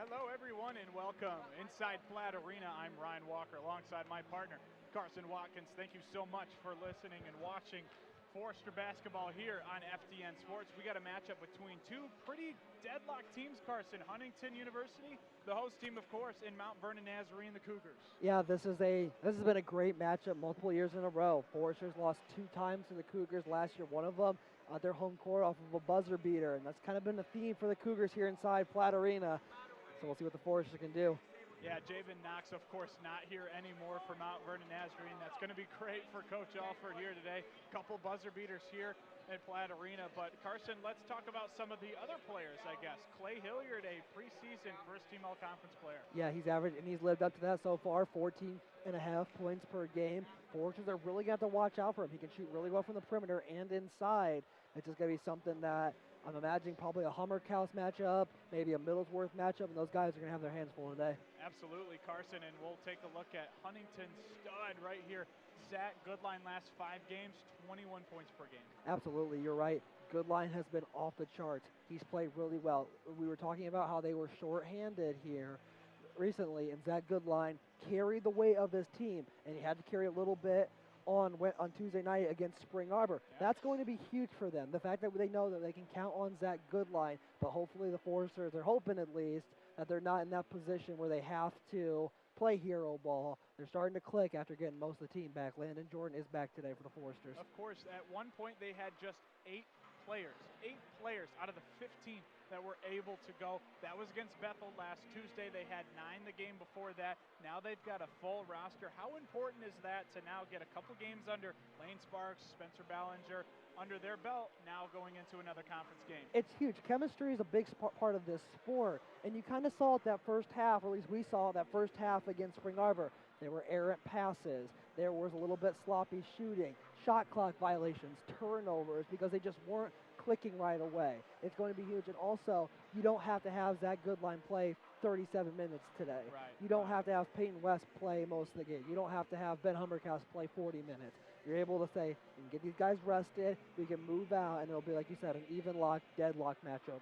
Hello, everyone, and welcome. Inside Platt Arena, I'm Ryan Walker alongside my partner, Carson Watkins. Thank you so much for listening and watching Forester basketball here on FDN Sports. We got a matchup between two pretty deadlocked teams, Carson. Huntington University, the host team, of course, and Mount Vernon Nazarene, the Cougars. Yeah, this has been a great matchup multiple years in a row. Forester's lost 2 times to the Cougars last year. One of them at their home court off of a buzzer beater, and that's kind of been the theme for the Cougars here inside Platt Arena. So we'll see what the Foresters can do. Yeah, Javen Knox, of course, not here anymore for Mount Vernon Nazarene. That's going to be great for Coach Alford here today. Couple buzzer beaters here at Platt Arena. But, Carson, let's talk about some of the other players, I guess. Clay Hilliard, a preseason first-team all-conference player. Yeah, he's averaged, and he's lived up to that so far, 14.5 points per game. Foresters are really going to have to watch out for him. He can shoot really well from the perimeter and inside. It's just going to be something that I'm imagining probably a Hummerkaus matchup, maybe a Middlesworth matchup, and those guys are going to have their hands full today. Absolutely, Carson, and we'll take a look at Huntington's stud right here. Zach Goodline, last 5 games, 21 points per game. Absolutely, you're right. Goodline has been off the charts. He's played really well. We were talking about how they were shorthanded here recently, and Zach Goodline carried the weight of this team, and he had to carry a little bit on Tuesday night against Spring Arbor. Yes. That's going to be huge for them. The fact that they know that they can count on Zach Goodline, but hopefully the Foresters, they're hoping at least that they're not in that position where they have to play hero ball. They're starting to click after getting most of the team back. Landon Jordan is back today for the Foresters. Of course, at one point they had just 8 players out of the 15 that were able to go. That was against Bethel last Tuesday. They had 9 the game before that. Now they've got a full roster. How important is that to now get a couple games under Lane Sparks, Spencer Ballinger under their belt, now going into another conference game? It's huge. Chemistry is a big part of this sport, and you kind of saw it that first half, or at least we saw it that first half against Spring Arbor. There were errant passes. There was a little bit sloppy shooting, shot clock violations, turnovers, because they just weren't clicking right away. It's going to be huge. And also, you don't have to have Zach Goodline play 37 minutes today. Right. You don't have to have Peyton West play most of the game. You don't have to have Ben Hummerkaus play 40 minutes. You're able to say, you can get these guys rested, we can move out, and it'll be, like you said, an even lock, deadlock matchup.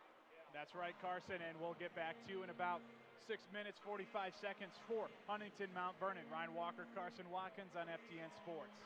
That's right, Carson, and we'll get back to you in about 6 minutes, 45 seconds for Huntington Mount Vernon. Ryan Walker, Carson Watkins on FDN Sports.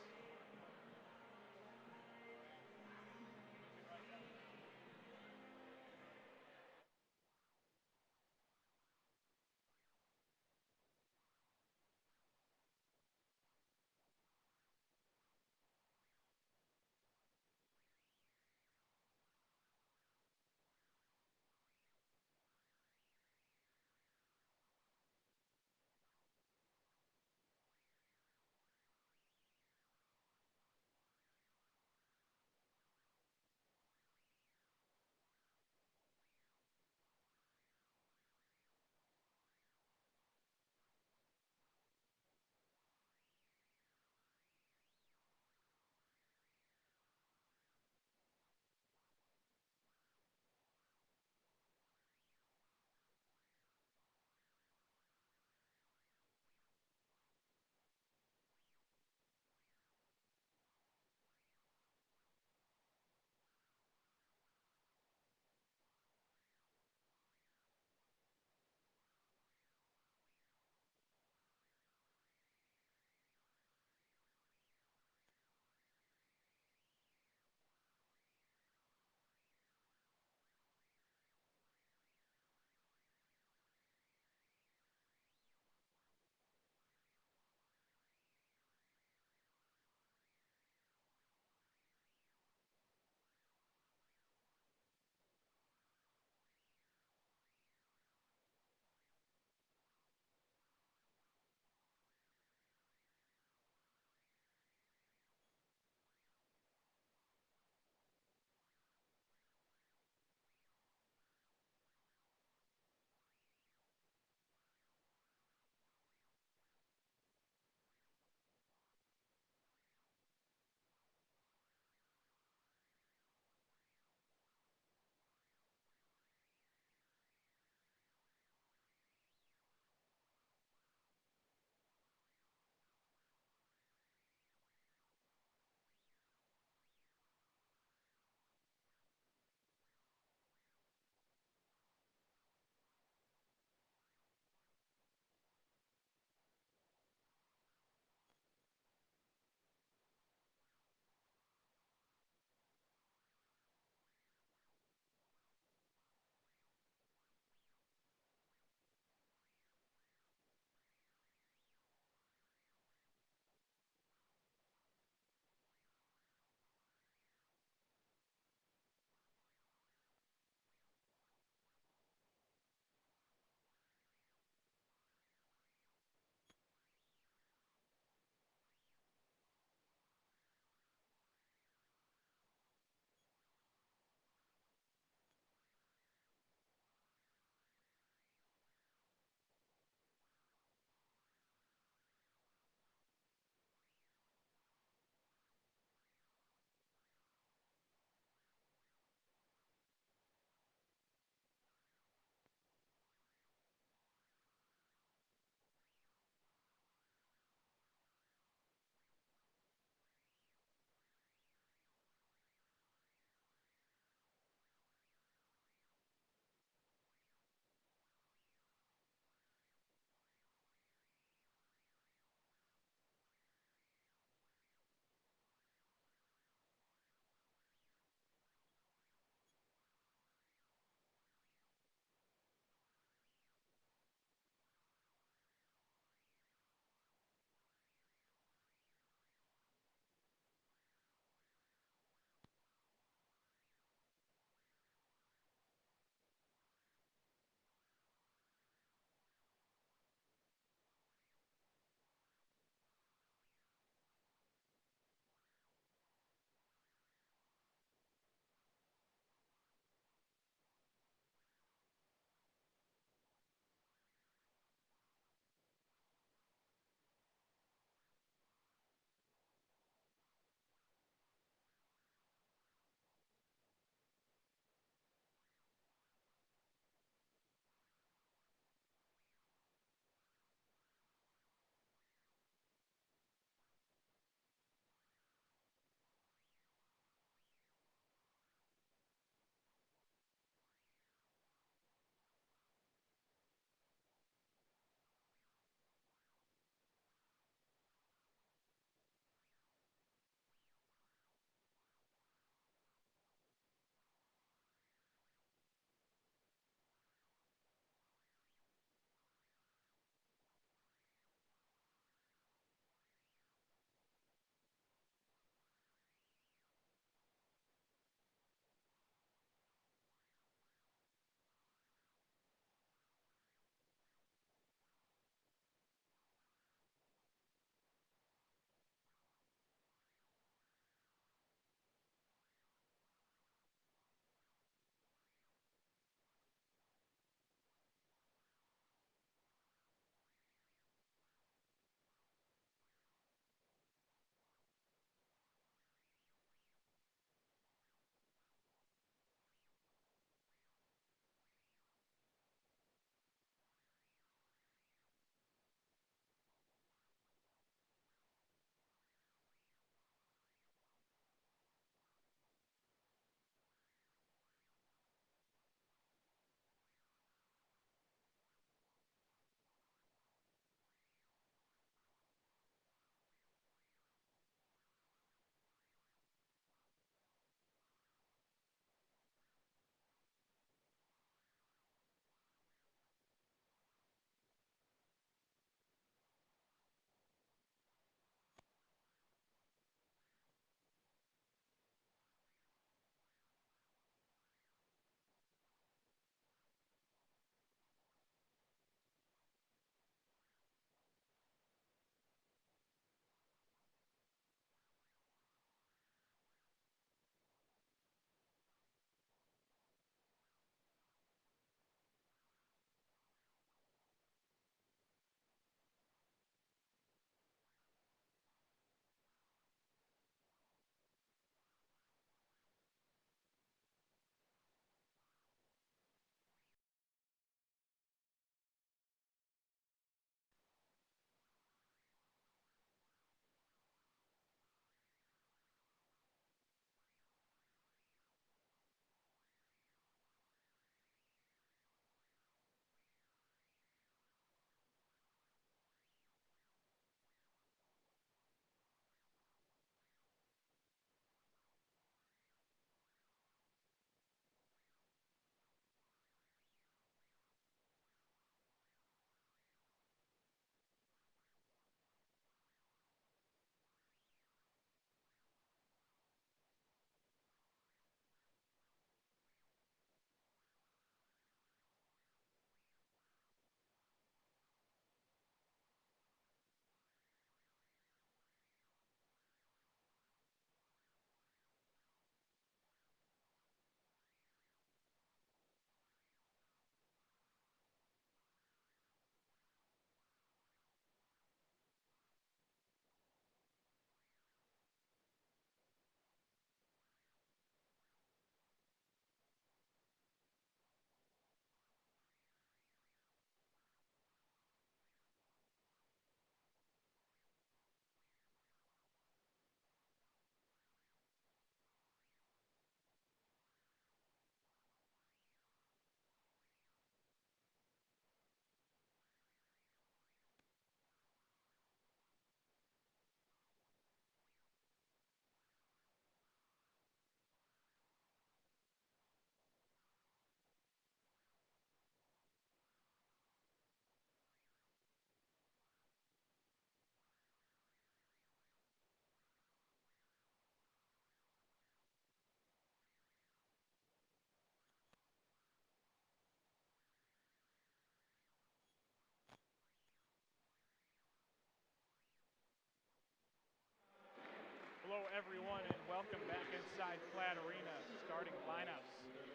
everyone, and welcome back inside Platt Arena. Starting lineups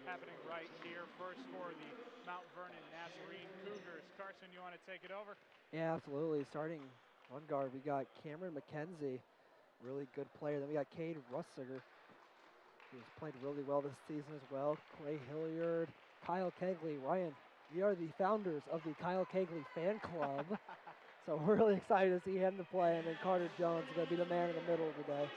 happening right here. First for the Mount Vernon Nazarene Cougars. Carson, you want to take it over? Yeah, absolutely. Starting one guard, we got Cameron McKenzie, really good player. Then we got Cade Russiger, who's played really well this season as well. Clay Hilliard, Kyle Kegley. Ryan, we are the founders of the Kyle Kegley fan club. So we're really excited to see him to play. And then Carter Jones is going to be the man in the middle today.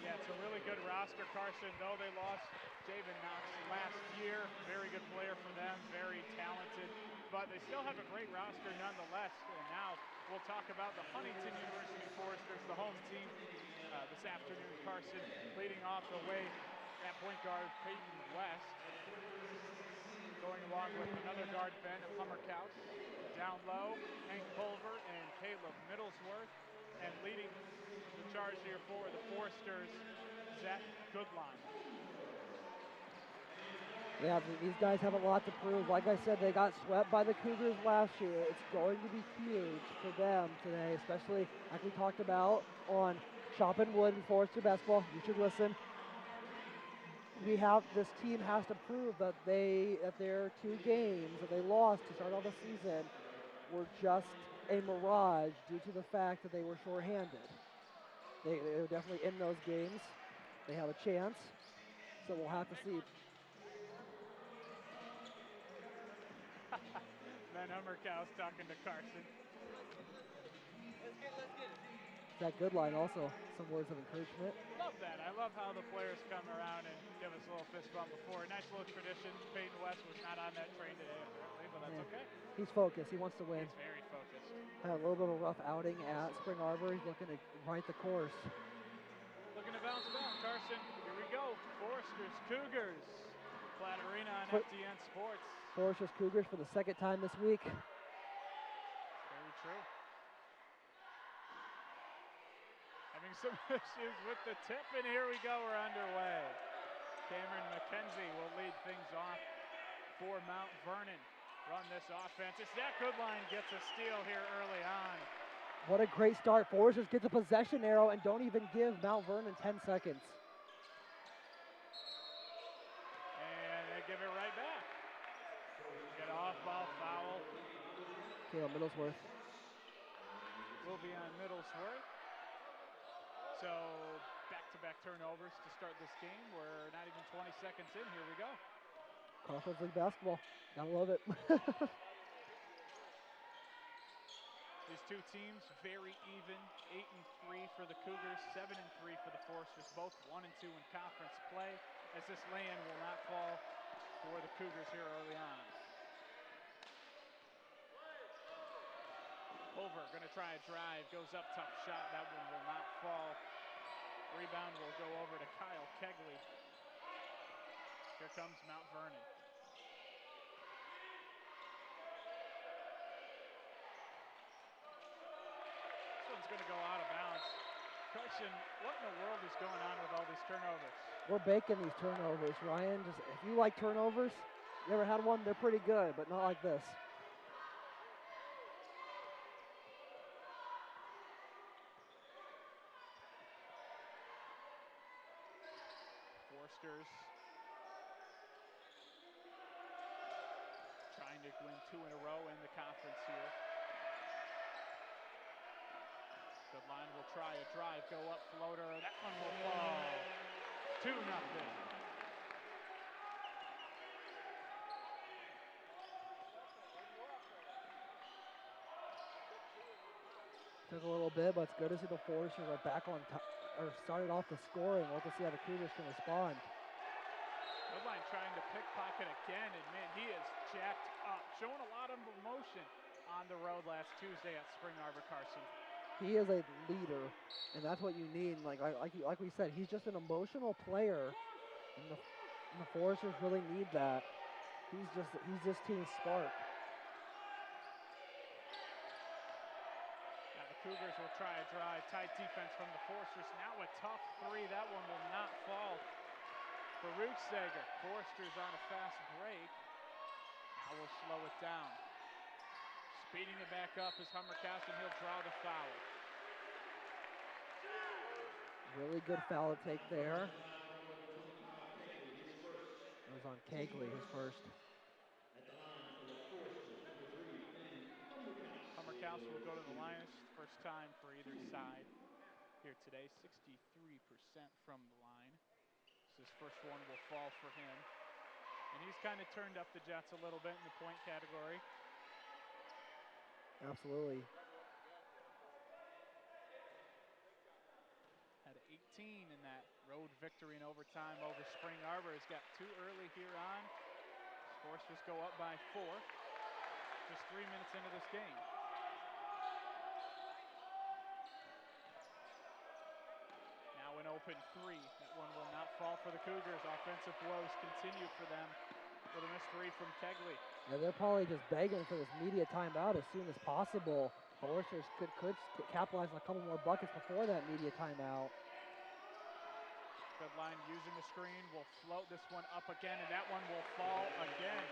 Yeah, it's a really good roster, Carson. Though they lost Javen Knox last year, very good player for them, very talented. But they still have a great roster nonetheless. And now we'll talk about the Huntington University Foresters, the home team this afternoon. Carson leading off the way at point guard, Peyton West. Going along with another guard, Ben Hummerkaus. Down low, Hank Pulver and Caleb Middlesworth. And leading the charge here for the Foresters, Zach Goodline. Yeah, these guys have a lot to prove. Like I said, they got swept by the Cougars last year. It's going to be huge for them today, especially like we talked about on Chopping Wood and Forester basketball. You should listen. This team has to prove that their 2 games that they lost to start off the season were just a mirage due to the fact that they were shorthanded. They were definitely in those games. They have a chance, so we'll have to see. Ben Hummerkaus talking to Carson. That Goodline also, some words of encouragement. Love that. I love how the players come around and give us a little fist bump before. Nice little tradition. Peyton West was not on that train today, apparently, but that's okay. He's focused. He wants to win. He's very focused. Had a little bit of a rough outing at Spring Arbor. He's looking to right the course. Looking to bounce back, Carson. Here we go. Foresters, Cougars. Platt Arena on FDN Sports. Foresters, Cougars for the second time this week. Very true. Having some issues with the tip, and here we go. We're underway. Cameron McKenzie will lead things off for Mount Vernon. Run this offense. It's that Goodline gets a steal here early on. What a great start. Foresters get the possession arrow and don't even give Mount Vernon 10 seconds. And they give it right back. Get off ball foul. Caleb Middlesworth. Will be on Middlesworth. So back-to-back turnovers to start this game. We're not even 20 seconds in. Here we go. Conference League basketball. Gotta love it. These two teams very even. 8-3 for the Cougars, 7-3 for the Foresters. Both 1-2 in conference play. As this lay-in will not fall for the Cougars here early on. Pulver going to try a drive. Goes up, tough shot. That one will not fall. Rebound will go over to Kyle Kegley. Here comes Mount Vernon. This one's going to go out of bounds. Carson, what in the world is going on with all these turnovers? We're baking these turnovers, Ryan. If you like turnovers, you ever had one? They're pretty good, but not like this. Foresters trying to win 2 in a row in the conference here. Goodline will try a drive, go up floater. That one will fall. 2-0. Took a little bit, but it's good to see the Foresters are back on top, or started off the scoring. We'll have to see how the Cougars can respond. Goodline trying to pickpocket again, and man, he is jacked up. Showing a lot of emotion on the road last Tuesday at Spring Arbor, Carson. He is a leader, and that's what you need. Like we said, he's just an emotional player, and the Foresters really need that. He's this team's spark. Now the Cougars will try a drive. Tight defense from the Foresters. Now a tough 3. That one will not fall for Rootsager. Foresters on a fast break. Now we'll slow it down. Speeding it back up is Hummerkaus, and he'll draw the foul. Really good foul take there. It was on Kegley, his first. Hummerkaus will go to the line. It's the first time for either side here today. 63% from the line. So his first one will fall for him. And he's kind of turned up the Jets a little bit in the point category. Absolutely. Had 18 in that road victory in overtime over Spring Arbor. He's got 2 early here on. Foresters go up by 4. Just 3 minutes into this game. Now an open 3. That one will not fall for the Cougars. Offensive woes continue for them with a missed 3 from Kegley. Yeah, they're probably just begging for this media timeout as soon as possible. Foresters could capitalize on a couple more buckets before that media timeout. Goodline using the screen will float this one up again, and that one will fall again.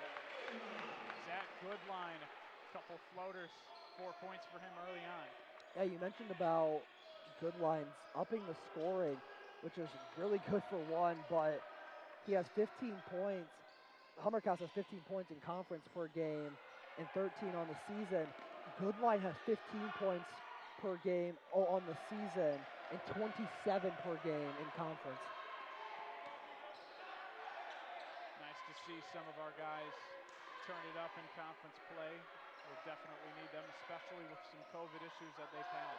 Zach Goodline, a couple floaters, 4 points for him early on. Yeah, you mentioned about Goodline's upping the scoring, which is really good for one, but he has 15 points. Hummerkaus has 15 points in conference per game and 13 on the season. Goodline has 15 points per game on the season and 27 per game in conference. Nice to see some of our guys turn it up in conference play. We'll definitely need them, especially with some COVID issues that they've had.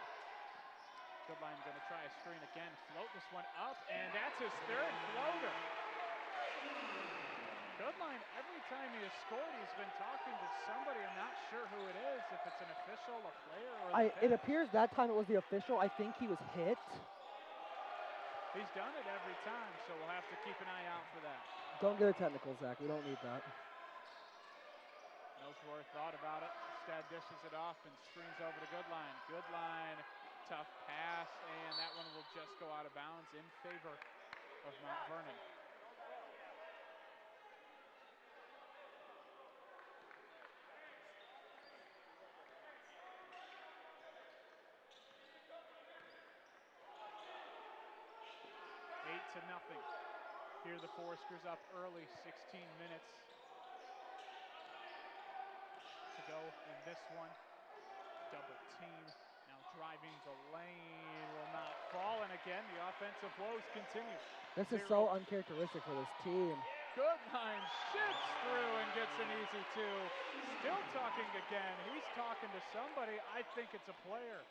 Goodline going to try a screen again, float this one up, and that's his 3rd floater. Goodline, every time he has scored, he's been talking to somebody. I'm not sure who it is, if it's an official, a player, or the It appears that time it was the official. I think he was hit. He's done it every time, so we'll have to keep an eye out for that. Don't get a technical, Zach. We don't need that. Ellsworth thought about it. Instead dishes it off and screens over to Goodline. Goodline, tough pass, and that one will just go out of bounds in favor of Mount Vernon. To nothing. Here the Foresters up early, 16 minutes to go in this one. Double team, now driving the lane, will not fall, and again the offensive woes continue. This is so uncharacteristic for this team. Goodline shifts through and gets an easy 2. Still talking again. He's talking to somebody. I think it's a player.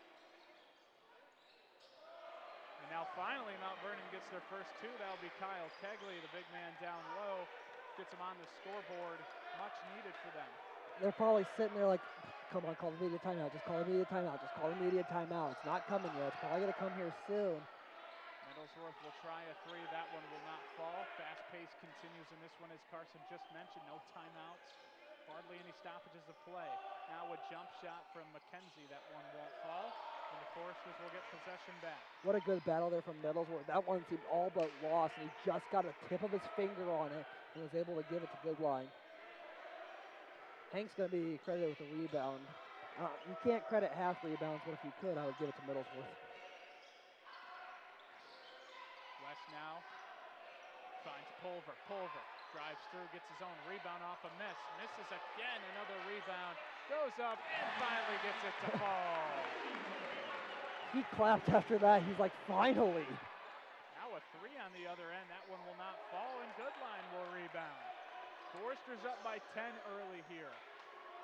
Now finally, Mount Vernon gets their first 2. That'll be Kyle Kegley, the big man down low. Gets him on the scoreboard. Much needed for them. They're probably sitting there like, come on, call the media timeout. Just call the media timeout. Just call the media timeout. It's not coming yet. It's probably going to come here soon. Middlesworth will try a 3. That one will not fall. Fast pace continues in this one, as Carson just mentioned. No timeouts. Hardly any stoppages of play. Now a jump shot from McKenzie. That one won't fall. And the Foresters will get possession back. What a good battle there from Middlesworth. That one seemed all but lost, and he just got a tip of his finger on it and was able to give it to Goodline. Hank's going to be credited with the rebound. You can't credit half rebounds, but if you could, I would give it to Middlesworth. West now finds Pulver. Pulver drives through, gets his own rebound off a miss. Misses again, another rebound. Goes up and finally gets it to fall. He clapped after that. He's like, finally. Now a 3 on the other end. That one will not fall, and Goodline will rebound. Foresters up by 10 early here.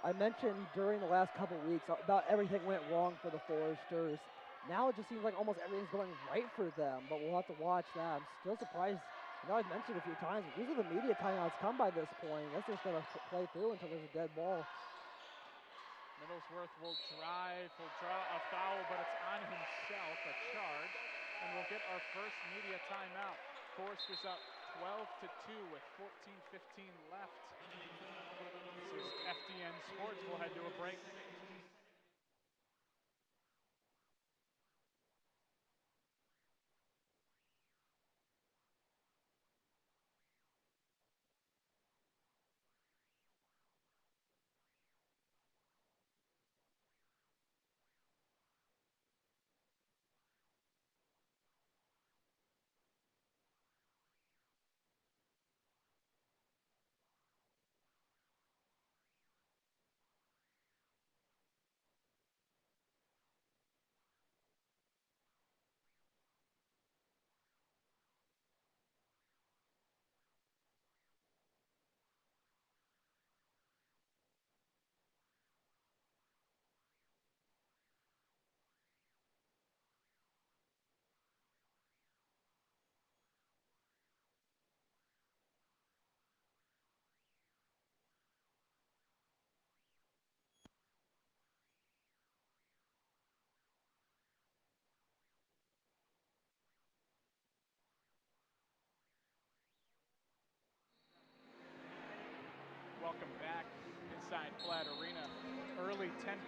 I mentioned during the last couple weeks about everything went wrong for the Foresters. Now it just seems like almost everything's going right for them, but we'll have to watch that. I'm still surprised. You know, I've mentioned a few times, usually the media timeouts come by this point. Unless they're just going to play through until there's a dead ball. Middlesworth will drive, will draw a foul, but it's on himself, a charge, and we'll get our first media timeout. Foresters up 12-2 with 14:15 left. This is FDN Sports. We'll head to a break.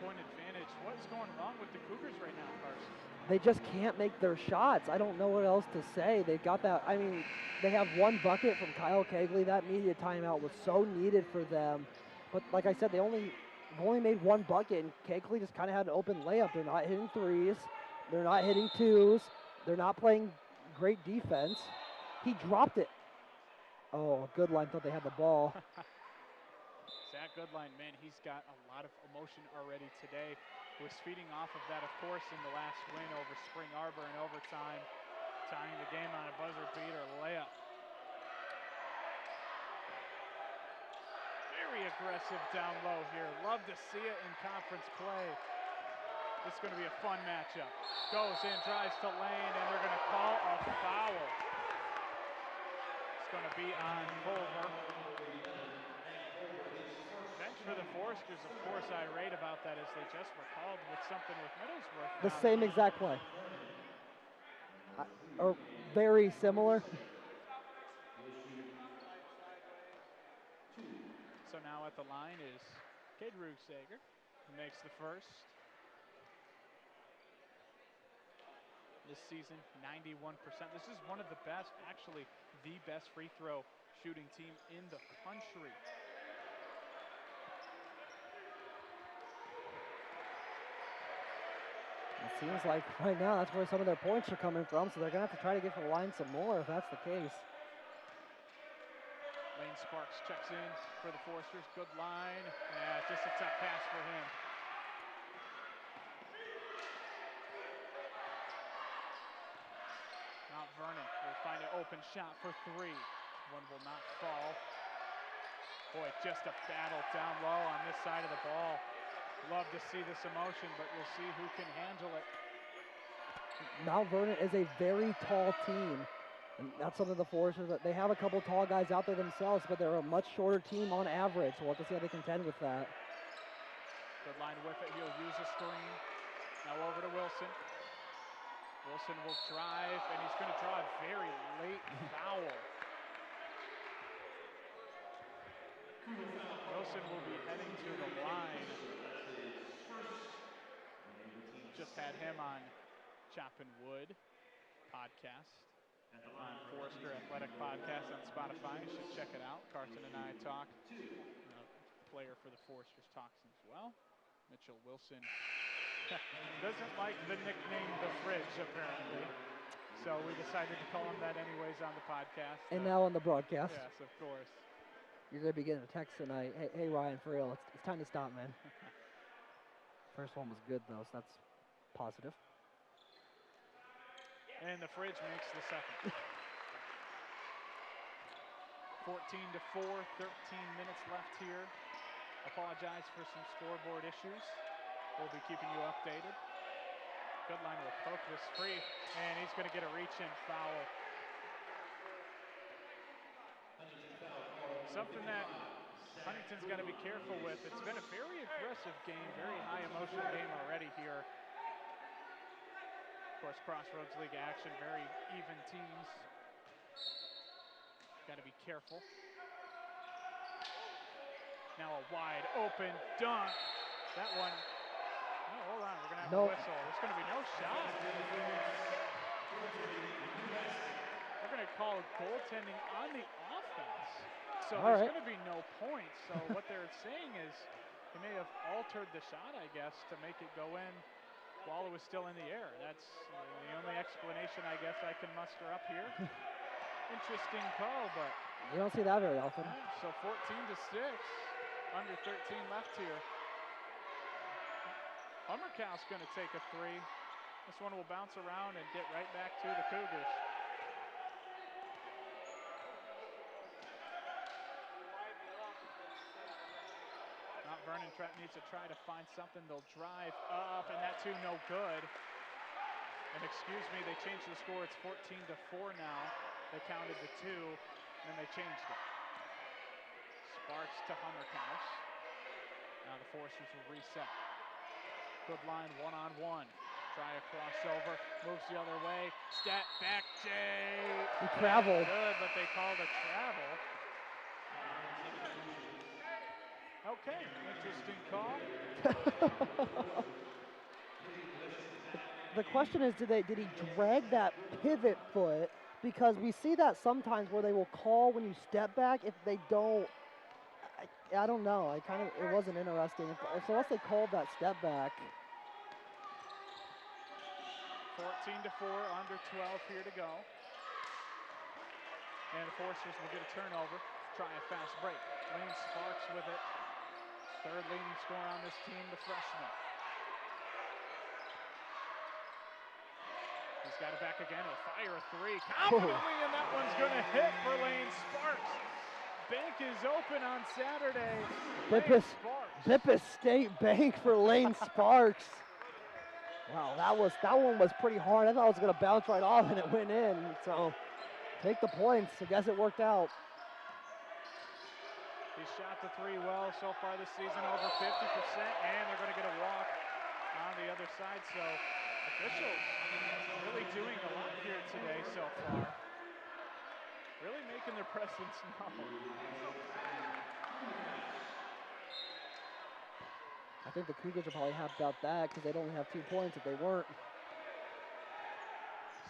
point advantage. What's going wrong with the Cougars right now, Carson? They just can't make their shots. I don't know what else to say. They've got that. I mean, they have one bucket from Kyle Kegley. That immediate timeout was so needed for them. But like I said, they've only made one bucket, and Kegley just kind of had an open layup. They're not hitting threes. They're not hitting twos. They're not playing great defense. He dropped it. Oh, Goodline thought they had the ball. Zach Goodline, man, he's got a lot of emotion already today. Was feeding off of that, of course, in the last win over Spring Arbor in overtime, tying the game on a buzzer beater layup. Very aggressive down low here. Love to see it in conference play. This is going to be a fun matchup. Goes in, drives to lane, and they're going to call a foul. It's going to be on Culver. Bench for the Foresters, of course, irate about that as they just were called with something with Middlesbrough. The same exact play. Or very similar. So now at the line is Cade Rugsager, who makes the first. This season, 91%. This is one of the best, actually the best free throw shooting team in the country. It seems like right now that's where some of their points are coming from, so they're going to have to try to get to the line some more if that's the case. Lane Sparks checks in for the Foresters. Good line. Yeah, just a tough pass for him. Mount Vernon will find an open shot for three. One will not fall. Boy, just a battle down low on this side of the ball. Love to see this emotion, but we'll see who can handle it. Mount Vernon is a very tall team. And that's some of the Foresters. They have a couple tall guys out there themselves, but they're a much shorter team on average. So we'll have to see how they contend with that. Good line with it. He'll use a screen. Now over to Wilson. Wilson will drive, and he's going to draw a very late foul. Wilson will be heading to the line. Just had him on Choppin' Wood podcast, on Forester Athletic Podcast on Spotify. You should check it out. Carson and I talk. Player for the Foresters talks as well. Mitchell Wilson doesn't like the nickname The Fridge, apparently. So we decided to call him that anyways on the podcast. And now on the broadcast. Yes, of course. You're going to be getting a text tonight. Hey Ryan, for real, it's time to stop, man. First one was good, though, so that's positive. And the Fridge makes the second. 14-4, 13 minutes left here. Apologize for some scoreboard issues. We'll be keeping you updated. Goodline will poke this free, and he's going to get a reach-in foul. Something that Huntington's got to be careful with. It's been a very aggressive game, very high-emotion game already here. Of course, Crossroads League action, very even teams. Got to be careful. Now a wide open dunk. That one, no, hold on, we're going to have a whistle. There's going to be no shot. We're going to call goaltending on the offense. So there's going to be no points. So what they're saying is he may have altered the shot, I guess, to make it go in while it was still in the air. That's the only explanation I guess I can muster up here. Interesting call, but you don't see that very often. Yeah, so 14-6, under 13 left here. Hummercow's going to take a three. This one will bounce around and get right back to the Cougars. Mount Vernon needs to try to find something. They'll drive up, and that two no good. And excuse me, they changed the score. It's 14-4 now. They counted the two, and they changed it. Sparks to Hummercow. Now the Foresters will reset. Good line, one-on-one. Try a crossover, moves the other way. Step back, Jay. He traveled. Good, but they called a travel. Okay, interesting call. The question is, did he drag that pivot foot? Because we see that sometimes where they will call when you step back. If they don't, I don't know. It wasn't interesting. So unless they called that step back. 14-4, under 12 here to go. And the Foresters will get a turnover. Try a fast break. Lane Sparks with it. Third leading scorer on this team, the freshman. He's got it back again. He'll fire a three confidently, and that one's going to hit for Lane Sparks. Bank is open on Saturday. Bippas State Bank for Lane Sparks. Wow, that one was pretty hard. I thought it was going to bounce right off, and it went in. So take the points. I guess it worked out. He shot the three well so far this season, over 50%, and they're going to get a walk on the other side. So officials really doing a lot here today so far. Really making their presence known. I think the Cougars are probably happy about that because they'd only have 2 points if they weren't.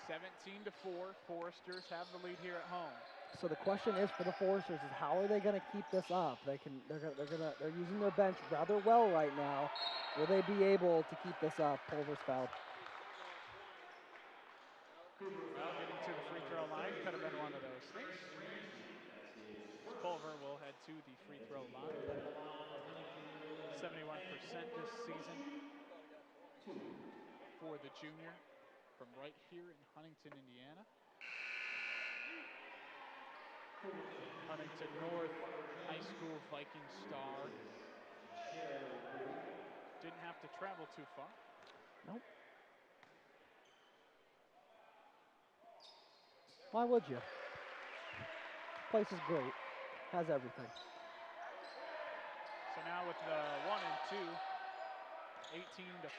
17-4, Foresters have the lead here at home. So the question is for the Foresters is how are they going to keep this up? They're using their bench rather well right now. Will they be able to keep this up? Pulver's fouled. Well, getting to the free throw line could have been one of those things. Pulver will head to the free throw line. 71% this season for the junior from right here in Huntington, Indiana. Huntington North High School Viking star. Didn't have to travel too far. Nope. Why would you? Place is great. Has everything. So now with the 1 and 2,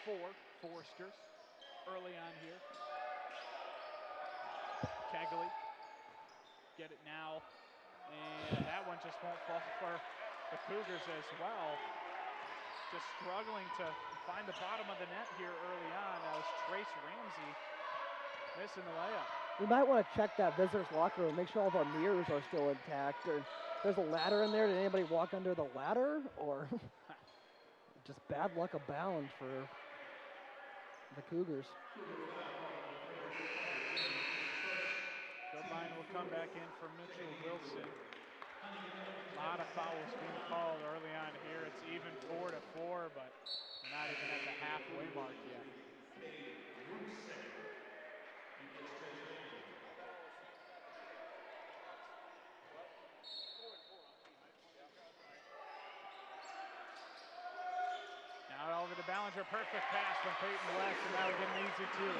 18-4, Foresters early on here. Kegley, get it now, and that one just won't fall for the Cougars as well. Just struggling to find the bottom of the net here early on. That was Trace Ramsey missing the layup. We might want to check that visitors locker room, make sure all of our mirrors are still intact. Or there's a ladder in there. Did anybody walk under the ladder? Or just bad luck abound for the Cougars. Goodline will come back in for Mitchell Wilson. A lot of fouls being called early on here. It's even 4-4, but we're not even at the halfway mark yet. Now over to Ballinger, perfect pass from Peyton West, and now we get an easy two.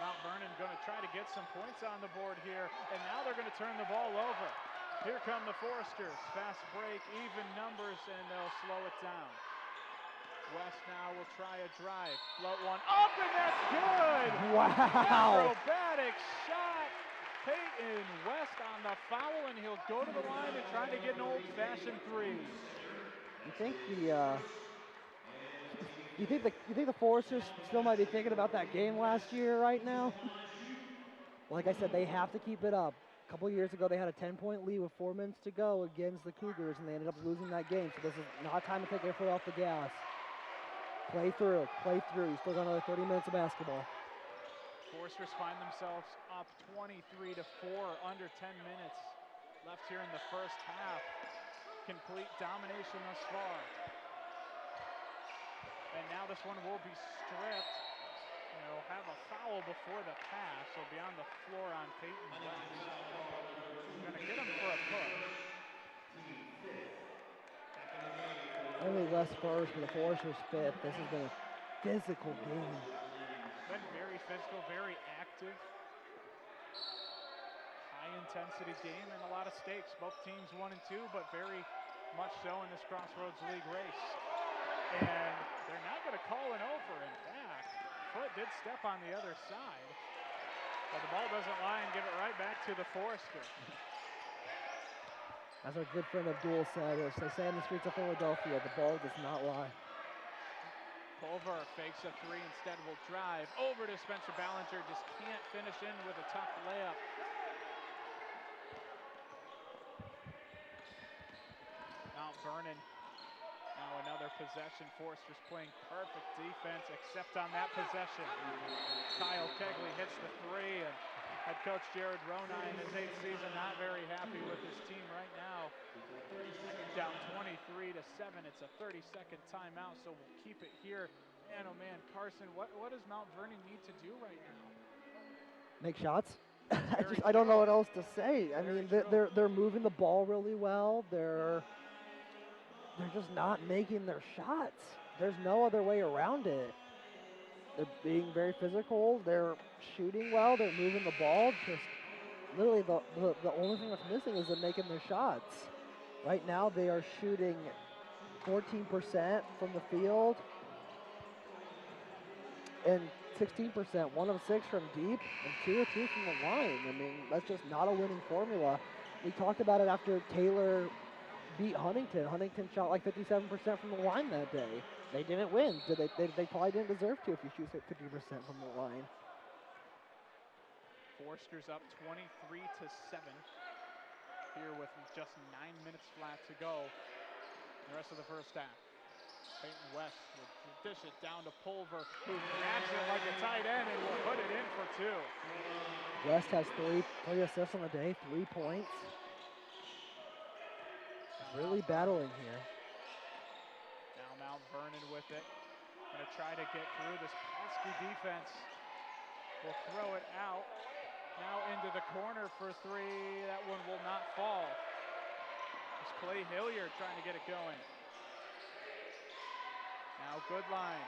Mount Vernon going to try to get some points on the board here, and now they're going to turn the ball over. Here come the Foresters. Fast break, even numbers, and they'll slow it down. West now will try a drive. Float one up, and that's good! Wow! Acrobatic shot. Peyton West on the foul, and he'll go to the line and try to get an old-fashioned three. You think the Foresters still might be thinking about that game last year right now? Like I said, they have to keep it up. A couple years ago, they had a 10-point lead with 4 minutes to go against the Cougars, and they ended up losing that game. So this is not time to take their foot off the gas. Play through. You still got another 30 minutes of basketball. Foresters find themselves up 23-4, under 10 minutes left here in the first half. Complete domination thus far. And now this one will be stripped. And it'll have a foul before the pass. It'll be on the floor on Peyton West. He's going to get him for a push. I think West first, but the Foresters fifth. This has been a physical game. Been very physical, very active. High-intensity game and a lot of stakes. Both teams 1 and 2, but very much so in this Crossroads League race. And they're not going to call an over. In fact, foot did step on the other side. But the ball doesn't lie and give it right back to the Foresters. As our good friend Abdul said, as they say in the streets of Philadelphia, the ball does not lie. Pulver fakes a three, instead will drive over to Spencer Ballinger, just can't finish in with a tough layup. Mount Vernon, now another possession. Foresters playing perfect defense, except on that possession. Kyle Kegley hits the three, and head coach Jared Rona in his 8th season not very happy with his team right now. Down 23-7. It's a 30-second timeout, so we'll keep it here. Man, oh man, Carson, what does Mount Vernon need to do right now? Make shots. I don't know what else to say. I mean, they're moving the ball really well. They're just not making their shots. There's no other way around it. They're being very physical. They're shooting well. They're moving the ball. Just literally the only thing that's missing is them making their shots. Right now they are shooting 14% from the field and 16%, 1 of 6 from deep, and 2 of 2 from the line. I mean, that's just not a winning formula. We talked about it after Taylor beat Huntington. Huntington shot like 57% from the line that day. They didn't win. They probably didn't deserve to if you shoot 50% from the line. Foresters up 23-7 here with just 9 minutes flat to go in the rest of the first half. Peyton West will dish it down to Pulver, who grabs it like a tight end and will put it in for 2. West has three assists on the day, 3 points. Really battling here. Now Mount Vernon with it. Gonna try to get through this pesky defense. Will throw it out. Now into the corner for 3. That one will not fall. It's Clay Hilliard trying to get it going. Now Goodline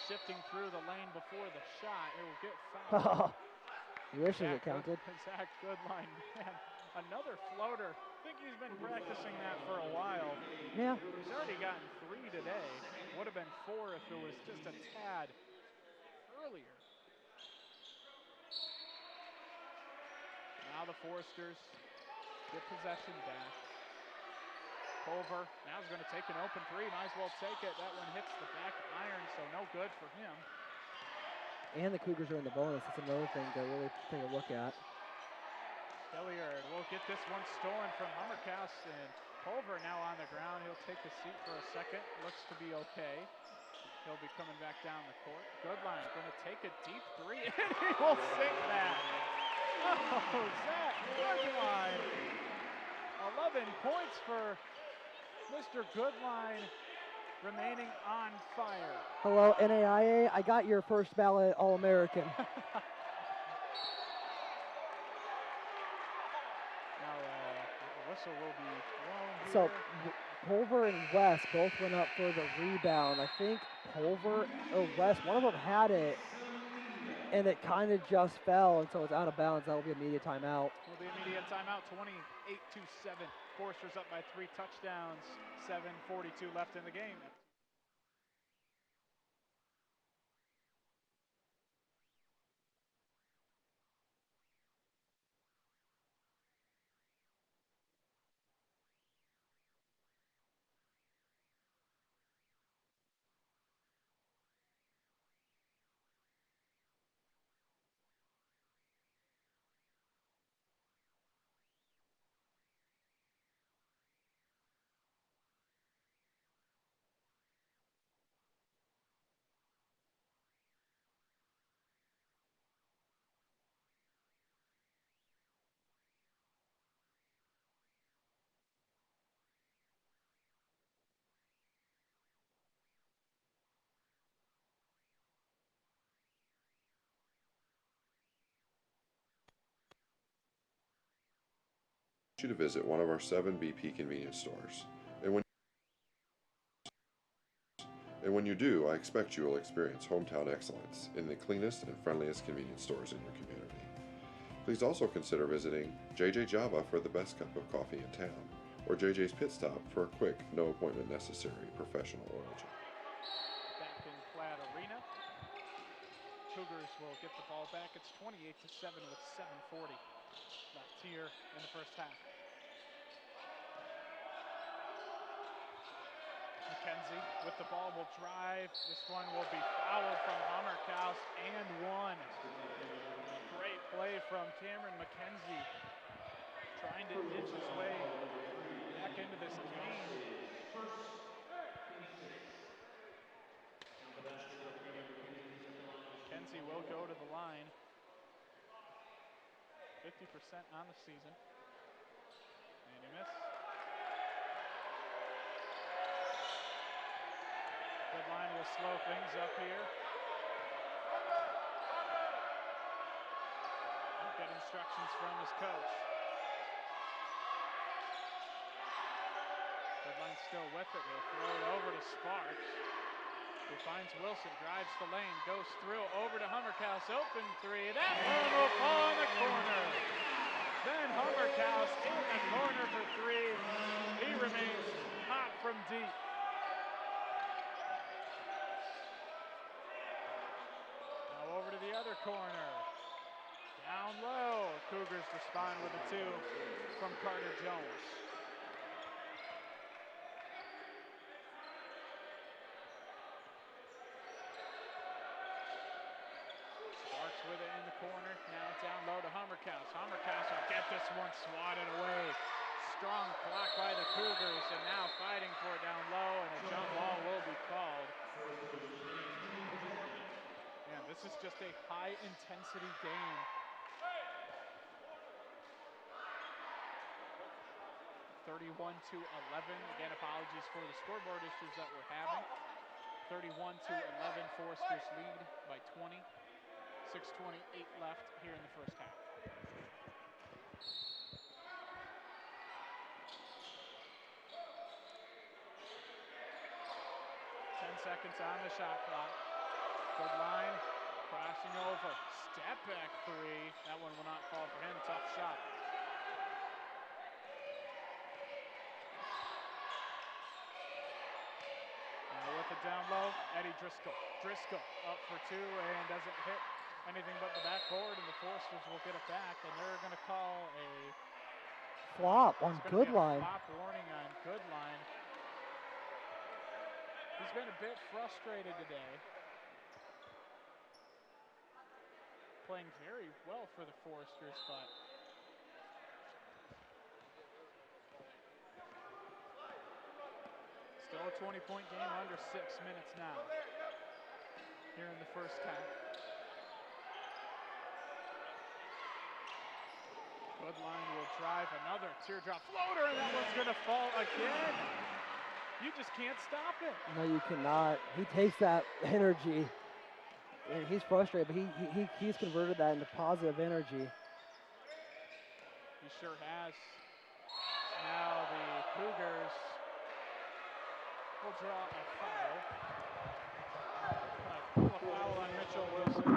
shifting through the lane before the shot. It will get fouled. You wish it counted. Zach Goodline, man, another floater. I think he's been practicing that for a while. Yeah. He's already gotten 3 today. Would have been 4 if it was just a tad earlier. Now the Foresters get possession back. Pulver now is going to take an open 3. Might as well take it. That one hits the back iron, so no good for him. And the Cougars are in the bonus. That's another thing to really take a look at. Hilliard will get this one stolen from Hummercast, and Pulver now on the ground. He'll take a seat for a second. Looks to be okay. He'll be coming back down the court. Goodline going to take a deep 3, and he will sink that. Oh, Zach Goodline. 11 points for Mr. Goodline, remaining on fire. Hello, NAIA. I got your first ballot All-American. Now, the whistle will be blown here. So, Pulver and West both went up for the rebound. I think Pulver or West, one of them had it, and it kind of just fell, and so it's out of bounds. That will be immediate timeout. Will be immediate timeout, 28-7. Foresters up by 3 touchdowns, 7:42 left in the game. You to visit one of our 7 BP convenience stores. And when you do, I expect you will experience hometown excellence in the cleanest and friendliest convenience stores in your community. Please also consider visiting JJ Java for the best cup of coffee in town, or JJ's Pit Stop for a quick, no appointment necessary professional oil change. Back in Platt Arena. Cougars will get the ball back. It's 28-7 with 7:40 left here in the first half. McKenzie with the ball will drive. This one will be fouled from Hammerkaus and one. Great play from Cameron McKenzie, trying to inch his way back into this game. McKenzie will go to the line. 50% on the season. And he missed. Goodline will slow things up here. He'll get instructions from his coach. Goodline still with it. He'll throw it over to Sparks, who finds Wilson, drives the lane, goes through, over to Hammerkaus, open three. That one will fall in the corner. Then Hammerkaus in the corner for three. He remains hot from deep. Now over to the other corner. Down low, Cougars respond with a two from Carter Jones. With it in the corner, now down low to Hammerkaus. Hammerkaus will get this one swatted away. Strong block by the Cougars, and now fighting for it down low, and a jump ball will be called. Man, this is just a high-intensity game. (31-11). Again, apologies for the scoreboard issues that we're having. 31-11, Foresters lead by 20. 6:28 left here in the first half. 10 seconds on the shot clock. Goodline, crashing over. Step back three. That one will not fall for him. Tough shot. Now with it down low, Eddie Driscoll. Driscoll up for two and doesn't hit anything but the backboard, and the Foresters will get it back, and they're going to call a flop on Goodline. Flop warning on Goodline. He's been a bit frustrated today. Playing very well for the Foresters, but still a 20-point game, under 6 minutes now here in the first half. Goodline will drive another teardrop floater, and that one's going to fall again. You just can't stop it. No, you cannot. He takes that energy, and he's frustrated, but he's converted that into positive energy. He sure has. Now the Cougars will draw a foul. A foul on Mitchell Wilson.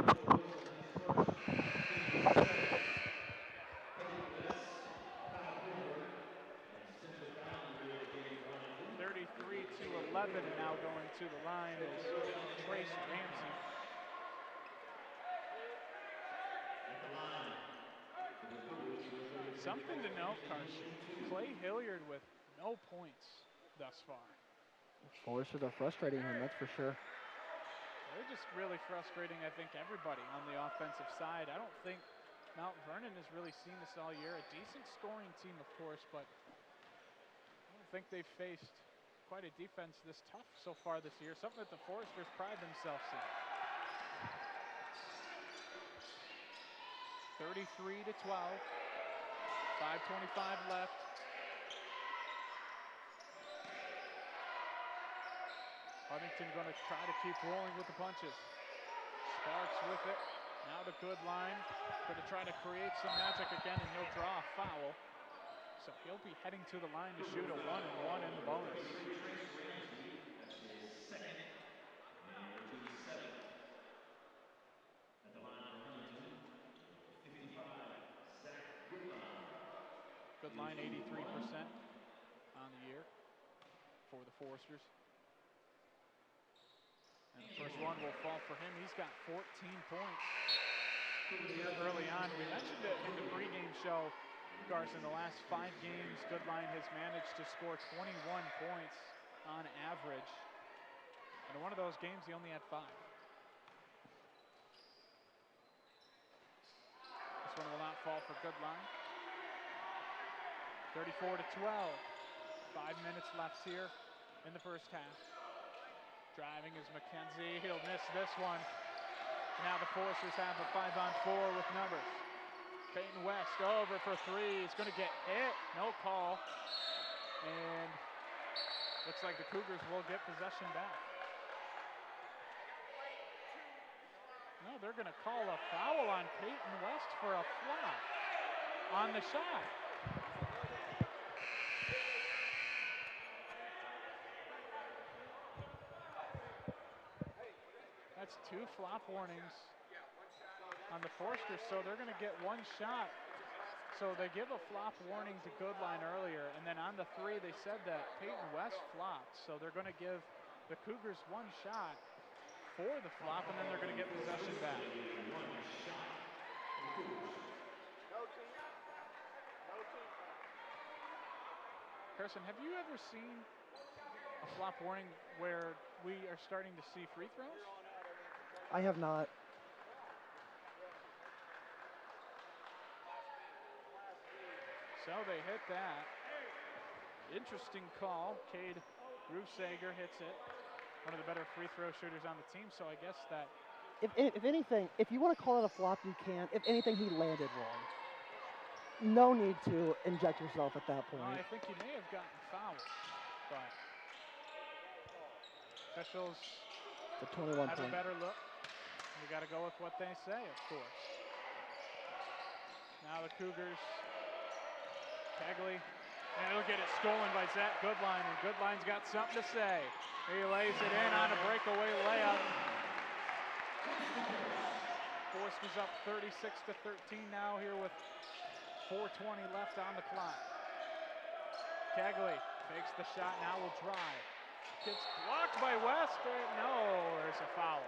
33-11, and now going to the line is Trace Ramsey. Something to note, Carson. Clay Hilliard with no points thus far. Foresters are frustrating him, that's for sure. They're just really frustrating, I think, everybody on the offensive side. I don't think Mount Vernon has really seen this all year. A decent scoring team, of course, but I don't think they've faced quite a defense this tough so far this year. Something that the Foresters pride themselves in. 33-12. 5:25 left. Huntington going to try to keep rolling with the punches. Sparks with it. Now to Goodline. Going to try to create some magic again, and he'll draw a foul. So he'll be heading to the line to shoot a 1-and-1 in the bonus. That's his second, and to the seventh. At the line for Huntington, 55, Zach Goodline. Goodline 83% on the year for the Foresters. And the First one will fall for him. He's got 14 points early on. We mentioned it in the pregame show, Carson, the last 5 games, Goodline has managed to score 21 points on average. And in one of those games, he only had 5. This one will not fall for Goodline. 34-12. 5 minutes left here in the first half. Driving is McKenzie. He'll miss this one. Now the Forcers have a 5-on-4 with numbers. Peyton West over for 3. He's going to get hit. No call. And looks like the Cougars will get possession back. No, they're going to call a foul on Peyton West for a flop on the shot. That's 2 flop warnings on the Forsters, so they're going to get 1 shot. So they give a flop warning to Goodline earlier, and then on the 3 they said that Peyton West flopped, so they're going to give the Cougars 1 shot for the flop, and then they're going to get possession back. Carson, have you ever seen a flop warning where we are starting to see free throws? I have not. So they hit that. Interesting call. Cade Rusager hits it. One of the better free throw shooters on the team, so I guess that... If anything, if you want to call it a flop, you can. If anything, he landed wrong. No need to inject yourself at that point. I think he may have gotten fouled, but officials It's a 21 have point. a better look. We got to go with what they say, of course. Now the Cougars, Kegley, and look at it, stolen by Zach Goodline, and Goodline's got something to say. He lays it in on a breakaway layup. Force was up 36-13 now here with 4:20 left on the clock. Kegley takes the shot, now will drive. Gets blocked by West, and no, there's a foul.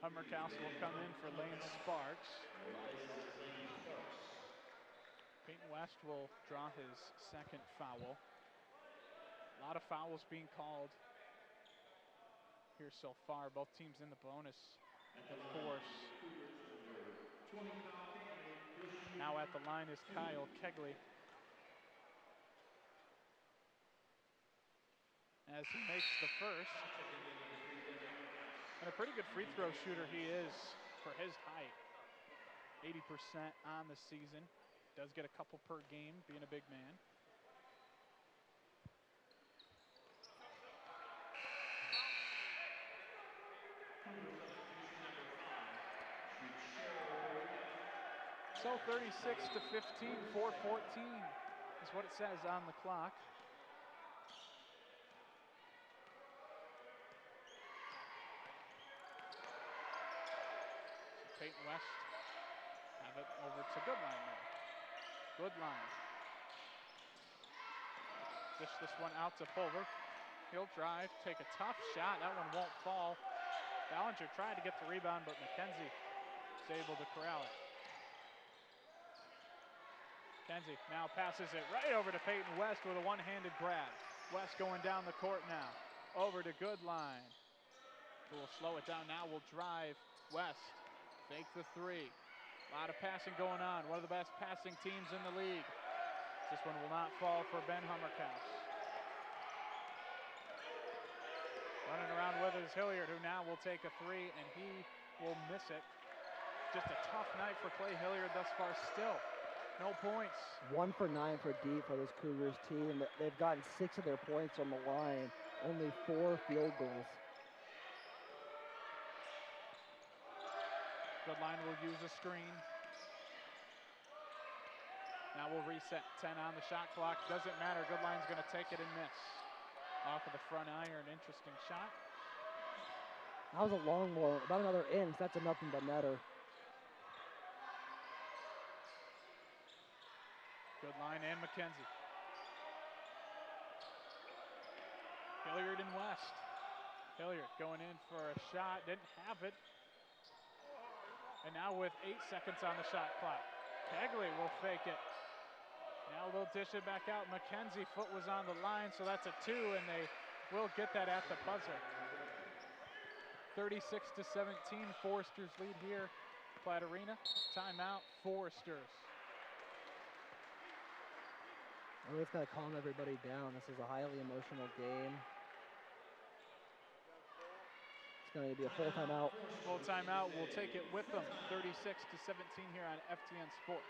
Hummerkaus will come in for Lane Sparks. Peyton West will draw his 2nd foul. A lot of fouls being called here so far. Both teams in the bonus, of course. Now at the line is Kyle Kegley, as he makes the first. And a pretty good free throw shooter he is for his height. 80% on the season. Does get a couple per game, being a big man. So 36-15, 4:14 is what it says on the clock. Peyton West have it over to Goodline now. Goodline. Dish this one out to Pulver. He'll drive, take a tough shot. That one won't fall. Ballinger tried to get the rebound, but McKenzie is able to corral it. McKenzie now passes it right over to Peyton West with a one-handed grab. West going down the court now. Over to Goodline. Who will slow it down now, will drive. West. Fake the 3. A lot of passing going on. One of the best passing teams in the league. This one will not fall for Ben Hummerkaus. Running around with is Hilliard, who now will take a 3, and he will miss it. Just a tough night for Clay Hilliard thus far still. No points. 1 for 9 for deep for this Cougars team. They've gotten 6 of their points on the line. Only 4 field goals. Goodline will use a screen. Now we'll reset 10 on the shot clock. Doesn't matter. Goodline's going to take it and miss. Off of the front iron. Interesting shot. That was a long one, about another inch. That's a nothing but netter. Good line and McKenzie. Hilliard and West. Hilliard going in for a shot, didn't have it. And now with 8 seconds on the shot clock, Kegley will fake it. Now they'll dish it back out. McKenzie foot was on the line, so that's a 2, and they will get that at the buzzer. 36-17, Foresters lead here. Platt Arena, timeout, Foresters. Oh, it's got to calm everybody down. This is a highly emotional game. It's going to be a full timeout. Full timeout, we'll take it with them. 36-17 here on FTN Sports.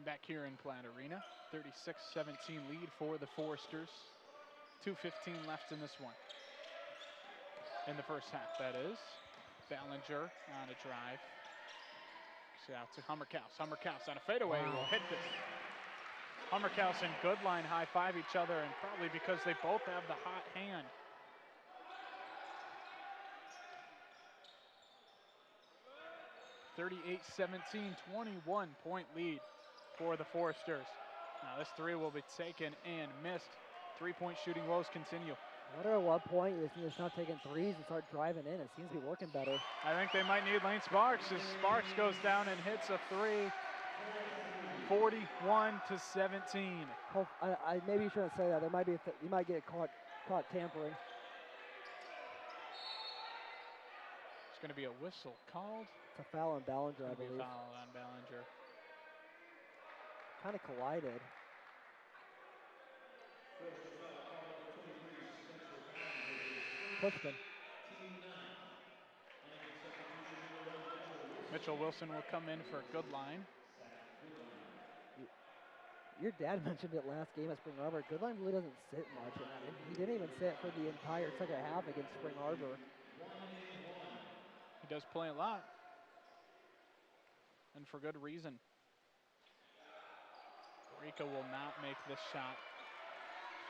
Back here in Platt Arena, 36-17 lead for the Foresters. 2:15 left in this one. In the first half, that is. Ballinger on a drive. Out to Hummerkaus. Hummerkaus on a fadeaway will hit this. Hummerkaus and Goodline high-five each other, and probably because they both have the hot hand. (38-17), 21-point lead for the Foresters. Now this 3 will be taken and missed. 3-point shooting woes continue. I wonder at what point you just need to stop taking threes and start driving in. It seems to be working better. I think they might need Lane Sparks as Sparks goes down and hits a 3. 41-17. I maybe you shouldn't say that. There might be you might get caught tampering. It's going to be a whistle called. It's a foul on Ballinger, I believe. Be a foul on Ballinger. Kind of collided. Pushed him. Mitchell Wilson will come in for Goodline. Your dad mentioned it last game at Spring Arbor. Goodline really doesn't sit much. He didn't even sit for the entire second half against Spring Arbor. He does play a lot. And for good reason. Rico will not make this shot.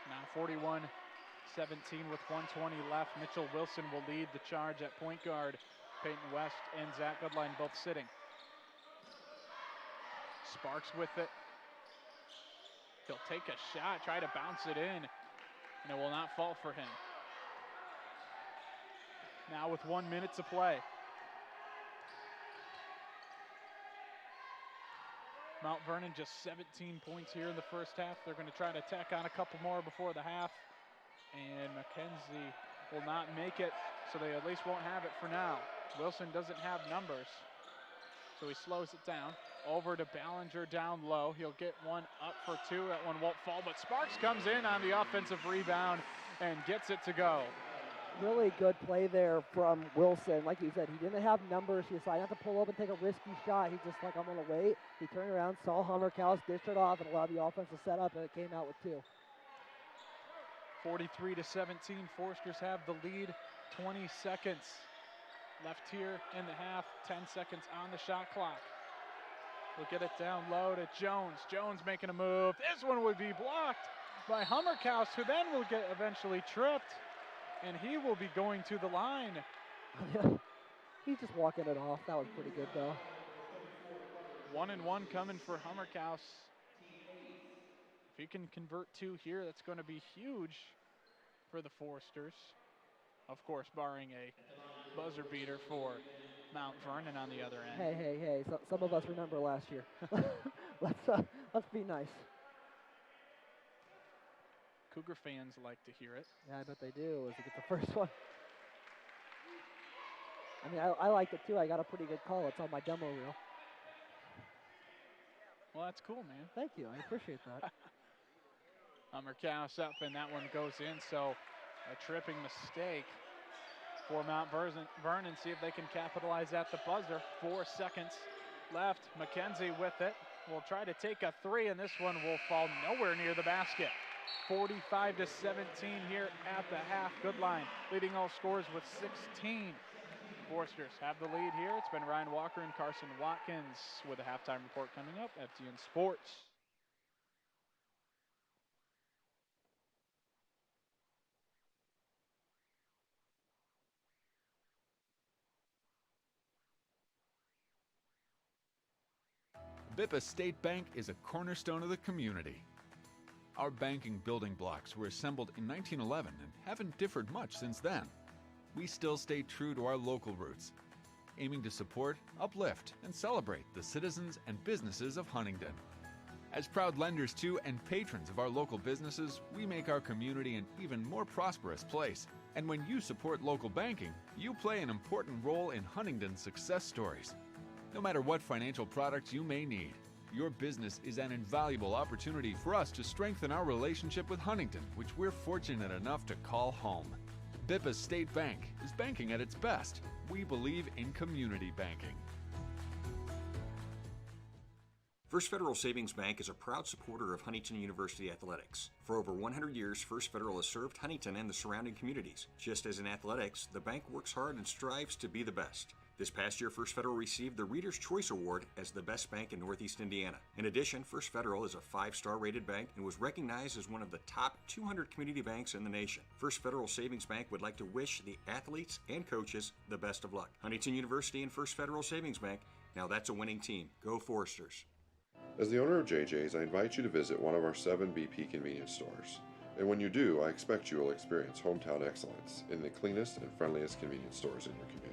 Now 41-17 with 1:20 left. Mitchell Wilson will lead the charge at point guard. Peyton West and Zach Goodline both sitting. Sparks with it. He'll take a shot, try to bounce it in, and it will not fall for him. Now with 1 minute to play. Mount Vernon just 17 points here in the first half. They're going to try to tack on a couple more before the half. And McKenzie will not make it, so they at least won't have it for now. Wilson doesn't have numbers, so he slows it down. Over to Ballinger down low. He'll get one up for 2. That one won't fall, but Sparks comes in on the offensive rebound and gets it to go. Really good play there from Wilson. Like you said, he didn't have numbers. He decided not to pull up and take a risky shot. He's just like, I'm going to wait. He turned around, saw Hummerkaus, dished it off, and allowed the offense to set up, and it came out with 2. 43-17, Foresters have the lead. 20 seconds left here in the half. 10 seconds on the shot clock. We'll get it down low to Jones. Jones making a move. This one would be blocked by Hummerkaus, who then will get eventually tripped, and he will be going to the line. He's just walking it off. That was pretty good, though. 1-and-1 coming for Hummerkaus. If he can convert 2 here, that's going to be huge for the Foresters. Of course, barring a buzzer beater for Mount Vernon on the other end. Hey. So, some of us remember last year. Let's be nice. Cougar fans like to hear it. Yeah, I bet they do. As we get the first one. I mean, I liked it too. I got a pretty good call. It's on my demo reel. Well, that's cool, man. Thank you. I appreciate that. Hummerkaus up, and that one goes in. So a tripping mistake for Mount Vernon. See if they can capitalize at the buzzer. 4 seconds left. McKenzie with it. Will try to take a 3, and this one will fall nowhere near the basket. 45-17 here at the half. Good line, leading all scorers with 16. Foresters have the lead here. It's been Ryan Walker and Carson Watkins with a halftime report coming up. FTN Sports. Bippa State Bank is a cornerstone of the community. Our banking building blocks were assembled in 1911 and haven't differed much since then. We still stay true to our local roots, aiming to support, uplift, and celebrate the citizens and businesses of Huntington. As proud lenders to and patrons of our local businesses, we make our community an even more prosperous place. And when you support local banking, you play an important role in Huntington's success stories. No matter what financial products you may need, your business is an invaluable opportunity for us to strengthen our relationship with Huntington, which we're fortunate enough to call home. Bippa State Bank is banking at its best. We believe in community banking. First Federal Savings Bank is a proud supporter of Huntington University athletics. For over 100 years, First Federal has served Huntington and the surrounding communities. Just as in athletics, the bank works hard and strives to be the best. This past year, First Federal received the Reader's Choice Award as the best bank in Northeast Indiana. In addition, First Federal is a 5-star rated bank and was recognized as one of the top 200 community banks in the nation. First Federal Savings Bank would like to wish the athletes and coaches the best of luck. Huntington University and First Federal Savings Bank, now that's a winning team. Go Foresters. As the owner of JJ's, I invite you to visit one of our 7 BP convenience stores. And when you do, I expect you will experience hometown excellence in the cleanest and friendliest convenience stores in your community.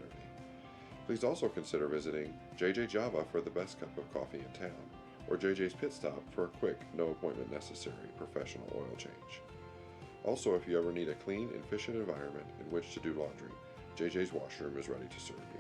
Please also consider visiting JJ Java for the best cup of coffee in town, or JJ's Pit Stop for a quick, no appointment necessary professional oil change. Also, if you ever need a clean, efficient environment in which to do laundry, JJ's washroom is ready to serve you.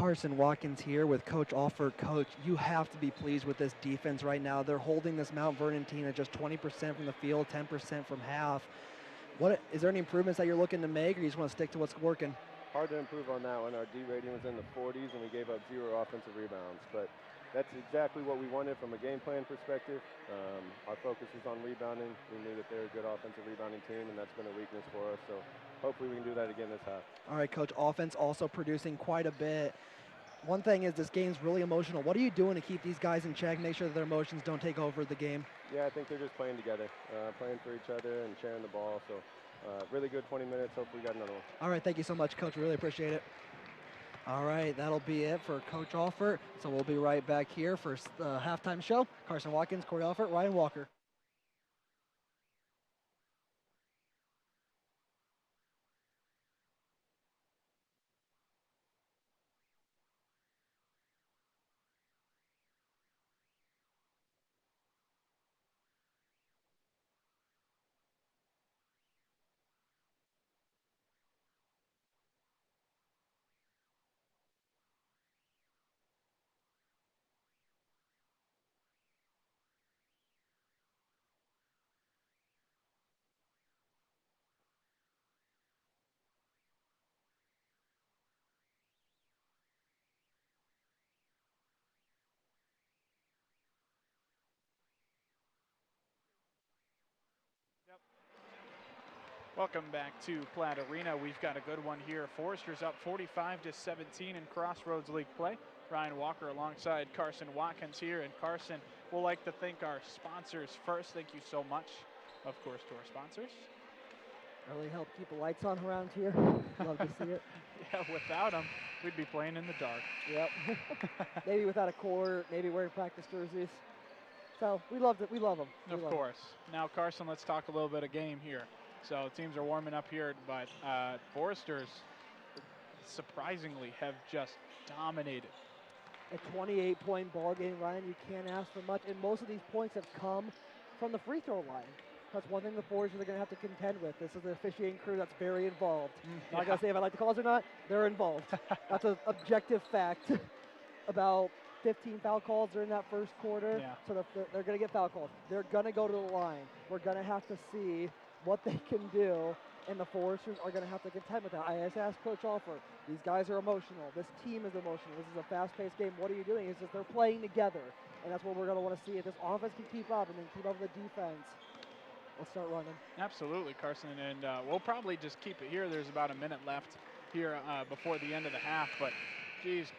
Carson Watkins here with Coach Alford. Coach, you have to be pleased with this defense right now. They're holding this Mount Vernon team at just 20% from the field, 10% from half. Is there any improvements that you're looking to make, or you just want to stick to what's working? Hard to improve on that one. Our D rating was in the 40s, and we gave up 0 offensive rebounds. But that's exactly what we wanted from a game plan perspective. Our focus was on rebounding. We knew that they're a good offensive rebounding team, and that's been a weakness for us. So hopefully we can do that again this half. All right, Coach, offense also producing quite a bit. One thing is this game's really emotional. What are you doing to keep these guys in check, make sure that their emotions don't take over the game? Yeah, I think they're just playing together, playing for each other and sharing the ball. So really good 20 minutes. Hopefully we got another one. All right, thank you so much, Coach. Really appreciate it. All right, that'll be it for Coach Alford. So we'll be right back here for the halftime show. Carson Watkins, Corey Alford, Ryan Walker. Welcome back to Platt Arena. We've got a good one here. Foresters up 45-17 in Crossroads League play. Ryan Walker alongside Carson Watkins here. And Carson, we'll like to thank our sponsors first. Thank you so much, of course, to our sponsors. Really help keep the lights on around here. Love to see it. Yeah, without them, we'd be playing in the dark. Yep. Maybe without a court, maybe wearing practice jerseys. So we love it. We love them. Of course. Now, Carson, let's talk a little bit of game here. So teams are warming up here, but Foresters surprisingly have just dominated. A 28-point ball game, Ryan. You can't ask for much, and most of these points have come from the free throw line. That's one thing the Foresters are going to have to contend with. This is an officiating crew that's very involved. Not going to say if I like the calls or not. They're involved. That's an objective fact. About 15 foul calls during that first quarter. Yeah. So they're going to get foul calls. They're going to go to the line. We're going to have to see what they can do, and the Foresters are going to have to contend with that. I just asked Coach Alford, these guys are emotional. This team is emotional. This is a fast-paced game. What are you doing? It's just they're playing together, and that's what we're going to want to see. If this offense can keep up and then keep up with the defense, let's start running. Absolutely, Carson, and we'll probably just keep it here. There's about a minute left here before the end of the half, but geez,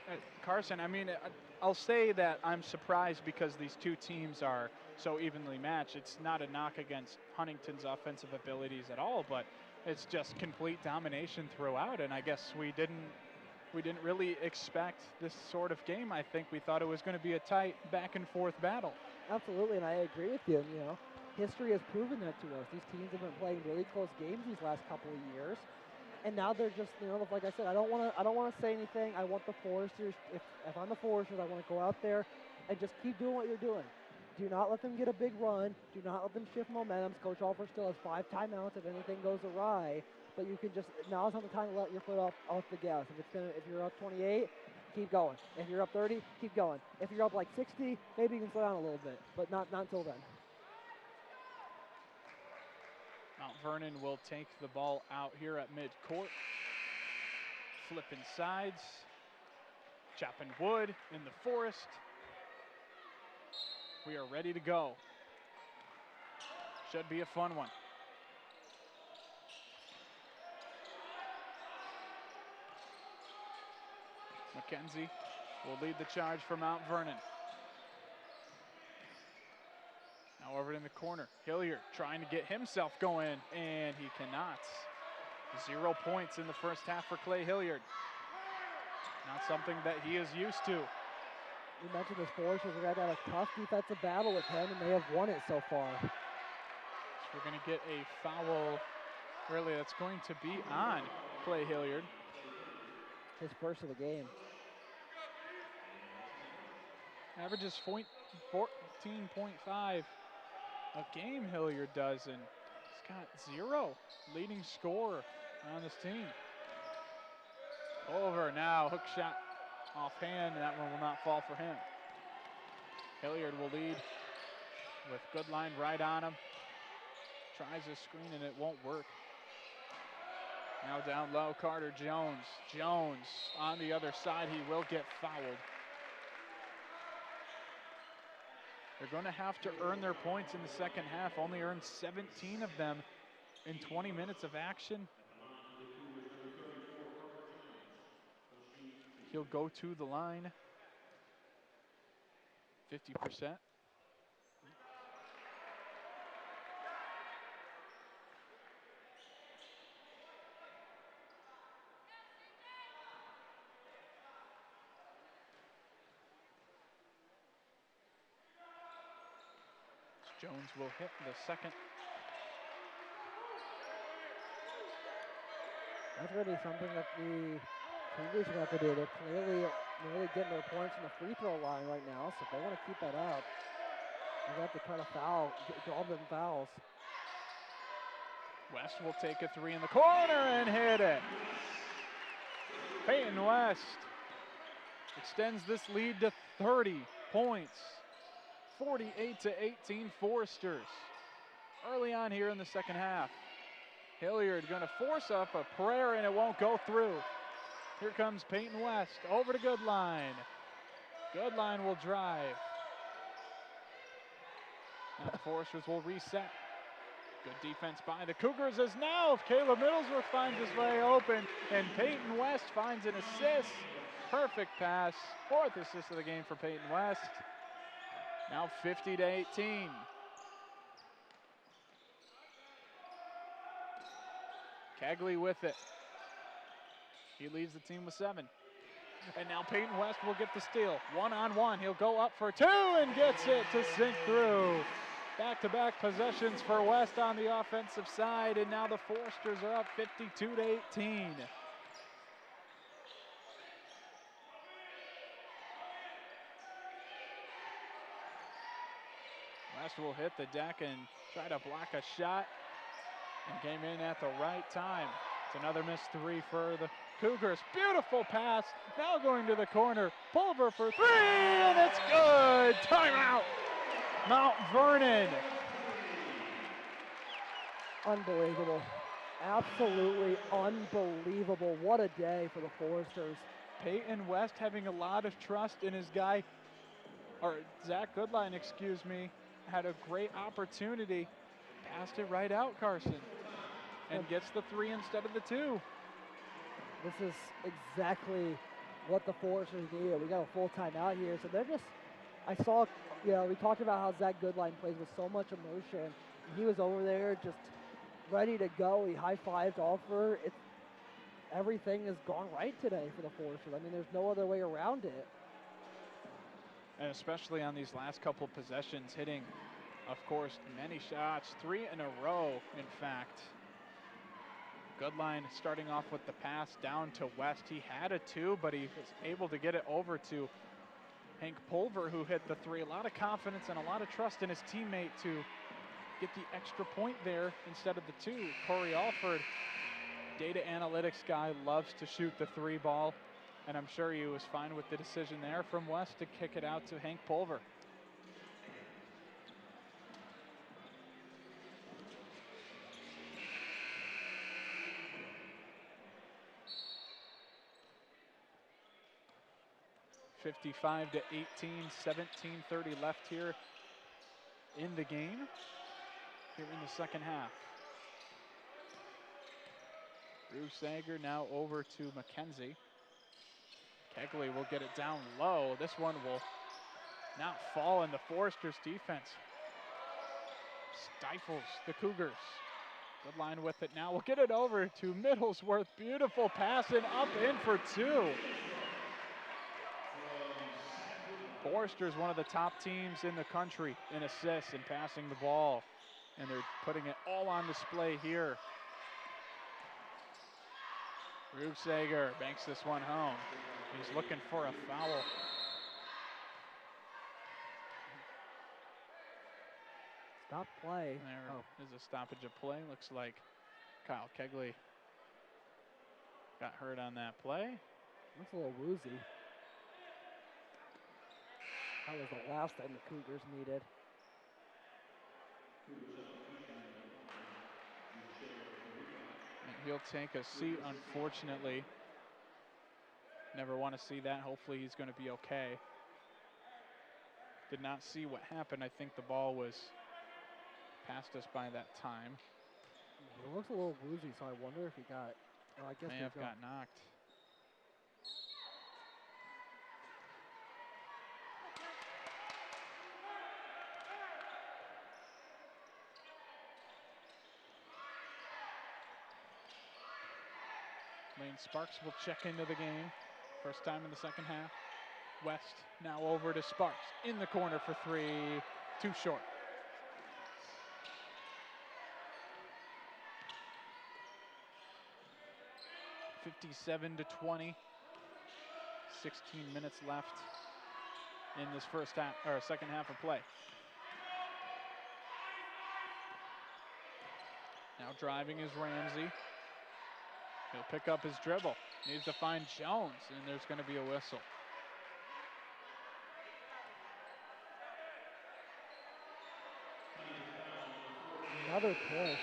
Carson, I mean, I'll say that I'm surprised because these two teams are so evenly matched. It's not a knock against Huntington's offensive abilities at all, but it's just complete domination throughout, and I guess we didn't really expect this sort of game. I think we thought it was going to be a tight back and forth battle. Absolutely, and I agree with you. You know, history has proven that to us. These teams have been playing really close games these last couple of years. And now they're just, you know, like I said, I don't want to say anything. I want the Foresters, if I'm the Foresters, I want to go out there and just keep doing what you're doing. Do not let them get a big run. Do not let them shift momentum. Coach Alford still has 5 timeouts if anything goes awry. But you can just, now's not the time to let your foot off the gas. If you're up 28, keep going. If you're up 30, keep going. If you're up like 60, maybe you can slow down a little bit, but not until then. Mount Vernon will take the ball out here at midcourt. Flipping sides. Chopping wood in the forest. We are ready to go. Should be a fun one. McKenzie will lead the charge for Mount Vernon. Now over in the corner, Hilliard trying to get himself going, and he cannot. 0 points in the first half for Clay Hilliard. Not something that he is used to. You mentioned this Foresters are going to have a tough defensive battle with him, and they have won it so far. So we're going to get a foul, really, that's going to be on Clay Hilliard. His first of the game. Averages 14.5 a game, Hilliard does, and he's got 0 leading scorer on this team. Over now, hook shot offhand, and that one will not fall for him. Hilliard will lead with Goodline right on him. Tries a screen and it won't work. Now down low, Carter Jones. Jones on the other side, he will get fouled. They're going to have to earn their points in the second half. Only earned 17 of them in 20 minutes of action. He'll go to the line. 50%. Jones will hit the second. That's going to be something that the Cougars are going to have to do. They're clearly getting their points from the free throw line right now, so if they want to keep that up, they're going to have to try to draw them fouls. West will take a three in the corner and hit it. Peyton West extends this lead to 30 points. 48-18 Foresters. Early on here in the second half. Hilliard going to force up a prayer and it won't go through. Here comes Peyton West over to Goodline. Goodline will drive. Now the Foresters will reset. Good defense by the Cougars as now Caleb Middlesworth finds his way open and Peyton West finds an assist. Perfect pass. Fourth assist of the game for Peyton West. Now 50-18. Kegley with it. He leads the team with 7. And now Peyton West will get the steal. One-on-one, he'll go up for 2 and gets it to sink through. Back-to-back possessions for West on the offensive side, and now the Foresters are up 52-18. West will hit the deck and try to block a shot and came in at the right time. It's another missed 3 for the Cougars. Beautiful pass, now going to the corner. Pulver for 3 and it's good. Timeout, Mount Vernon. Unbelievable. Absolutely unbelievable. What a day for the Foresters. Peyton West having a lot of trust in his guy, or Zach Goodline, excuse me, had a great opportunity, passed it right out, Carson, and gets the 3 instead of the 2. This is exactly what the Foresters needed. We got a full timeout here, so they're just, we talked about how Zach Goodline plays with so much emotion. He was over there just ready to go. He high-fived Alford. Everything has gone right today for the Foresters. I mean, there's no other way around it. And especially on these last couple of possessions, hitting, of course, many shots, 3 in a row, in fact. Goodline starting off with the pass down to West. He had a 2, but he was able to get it over to Hank Pulver, who hit the 3. A lot of confidence and a lot of trust in his teammate to get the extra point there instead of the 2. Corey Alford, data analytics guy, loves to shoot the 3 ball. And I'm sure he was fine with the decision there from West to kick it out to Hank Pulver. (55-18), 17:30 left here in the game, here in the second half. Sager now over to McKenzie. Kegley will get it down low. This one will not fall, in the Foresters defense stifles the Cougars. Goodline with it now. We'll get it over to Middlesworth. Beautiful pass and up in for 2. Foresters, one of the top teams in the country in assists and passing the ball, and they're putting it all on display here. Sager banks this one home. He's looking for a foul. Stop play. There is a stoppage of play. Looks like Kyle Kegley got hurt on that play. Looks a little woozy. That was the last thing the Cougars needed. And he'll take a seat, unfortunately. Never want to see that. Hopefully he's going to be okay. Did not see what happened. I think the ball was past us by that time. He looks a little woozy, so I wonder if he got, I guess May have got knocked. Lane Sparks will check into the game. First time in the second half. West now over to Sparks. In the corner for three. Too short. (57-20). 16 minutes left in this first half, or second half of play. Now driving is Ramsey. He'll pick up his dribble. Needs to find Jones, and there's going to be a whistle. Another push.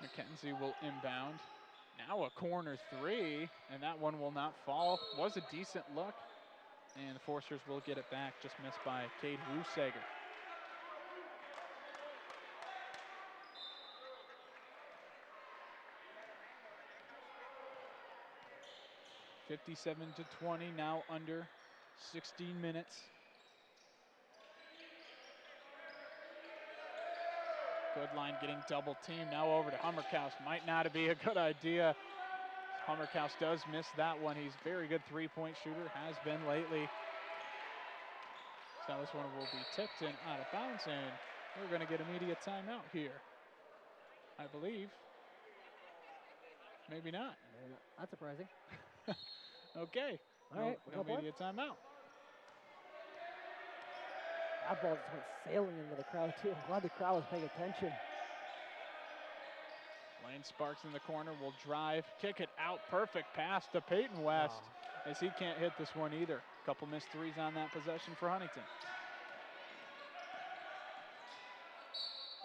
McKenzie will inbound. Now a corner three, and that one will not fall. Was a decent look, and the Forsters will get it back. Just missed by Cade Wusager. (57-20), now under 16 minutes. Goodline getting double teamed, now over to Hummerkaus. Might not be a good idea. Hummerkaus does miss that one. He's a very good three-point shooter, has been lately. So this one will be tipped and out of bounds, and we're going to get immediate timeout here, I believe. Maybe not. That's surprising. Okay. All right, no immediate timeout. That ball just went sailing into the crowd, too. I'm glad the crowd was paying attention. Lane Sparks in the corner will drive, kick it out. Perfect pass to Peyton West, as he can't hit this one either. Couple missed threes on that possession for Huntington.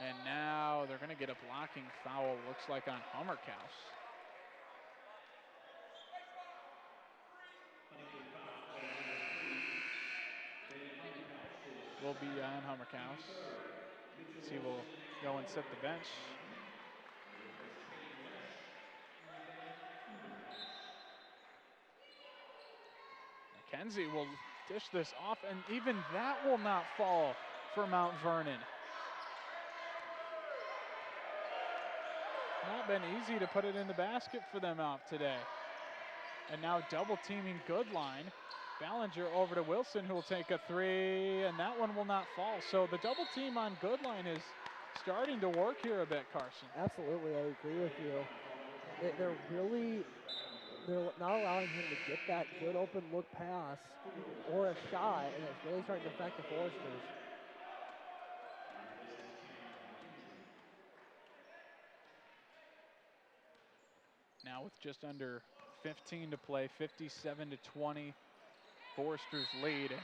And now they're going to get a blocking foul, looks like on Hummerkaus. Will be on Hummerkaus. So he will go and set the bench. McKenzie will dish this off, and even that will not fall for Mount Vernon. Not been easy to put it in the basket for them out today. And now double teaming Goodline. Ballinger over to Wilson, who will take a three, and that one will not fall. So the double team on Goodline is starting to work here a bit, Carson. Absolutely, I agree with you. They're not allowing him to get that good open look pass or a shot, and it's really starting to affect the Foresters. Now with just under 15 to play, 57-20. Foresters lead, and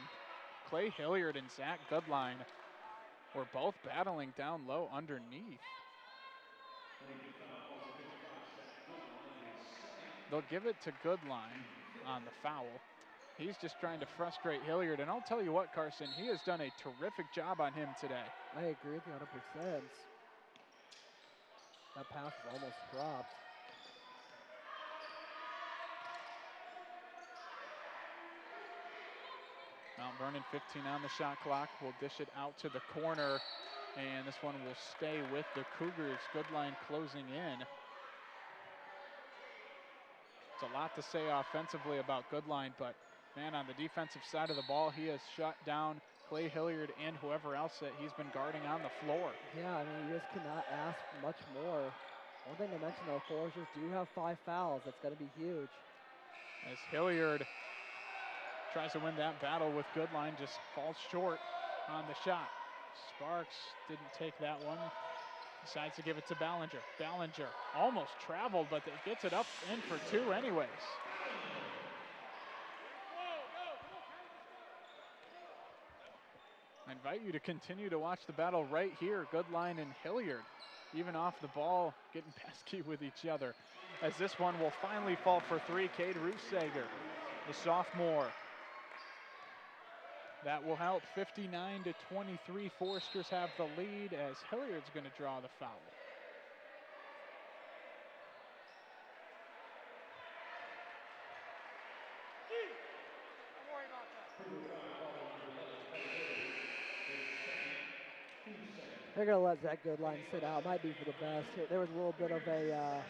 Clay Hilliard and Zach Goodline were both battling down low underneath. They'll give it to Goodline on the foul. He's just trying to frustrate Hilliard, and I'll tell you what, Carson, he has done a terrific job on him today. I agree with you 100%. That pass is almost dropped. Mount Vernon 15 on the shot clock. Will dish it out to the corner, and this one will stay with the Cougars. Goodline closing in. It's a lot to say offensively about Goodline, but man, on the defensive side of the ball, he has shut down Clay Hilliard and whoever else that he's been guarding on the floor. Yeah, I mean, you just cannot ask much more. One thing to mention, though, Foresters do have 5 fouls. That's going to be huge. As Hilliard tries to win that battle with Goodline, just falls short on the shot. Sparks didn't take that one. Decides to give it to Ballinger. Ballinger almost traveled, but it gets it up in for 2 anyways. I invite you to continue to watch the battle right here. Goodline and Hilliard, even off the ball, getting pesky with each other. As this one will finally fall for 3, Cade Rusager, the sophomore. That will help. 59-23. Foresters have the lead as Hilliard's going to draw the foul. They're going to let Zach Goodline sit out. Might be for the best. There was a little bit of a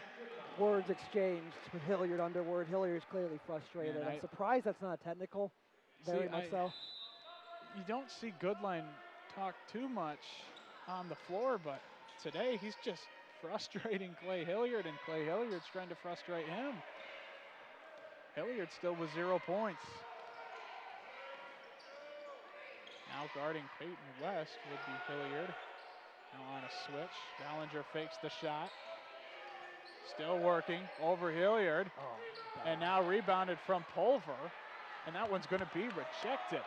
words exchanged with Hilliard underward. Hilliard's clearly frustrated. I'm surprised that's not technical. Very much so. You don't see Goodline talk too much on the floor, but today he's just frustrating Clay Hilliard, and Clay Hilliard's trying to frustrate him. Hilliard still with 0 points. Now guarding Peyton West would be Hilliard. Now on a switch, Ballinger fakes the shot. Still working over Hilliard. Oh, and now rebounded from Pulver, and that one's going to be rejected.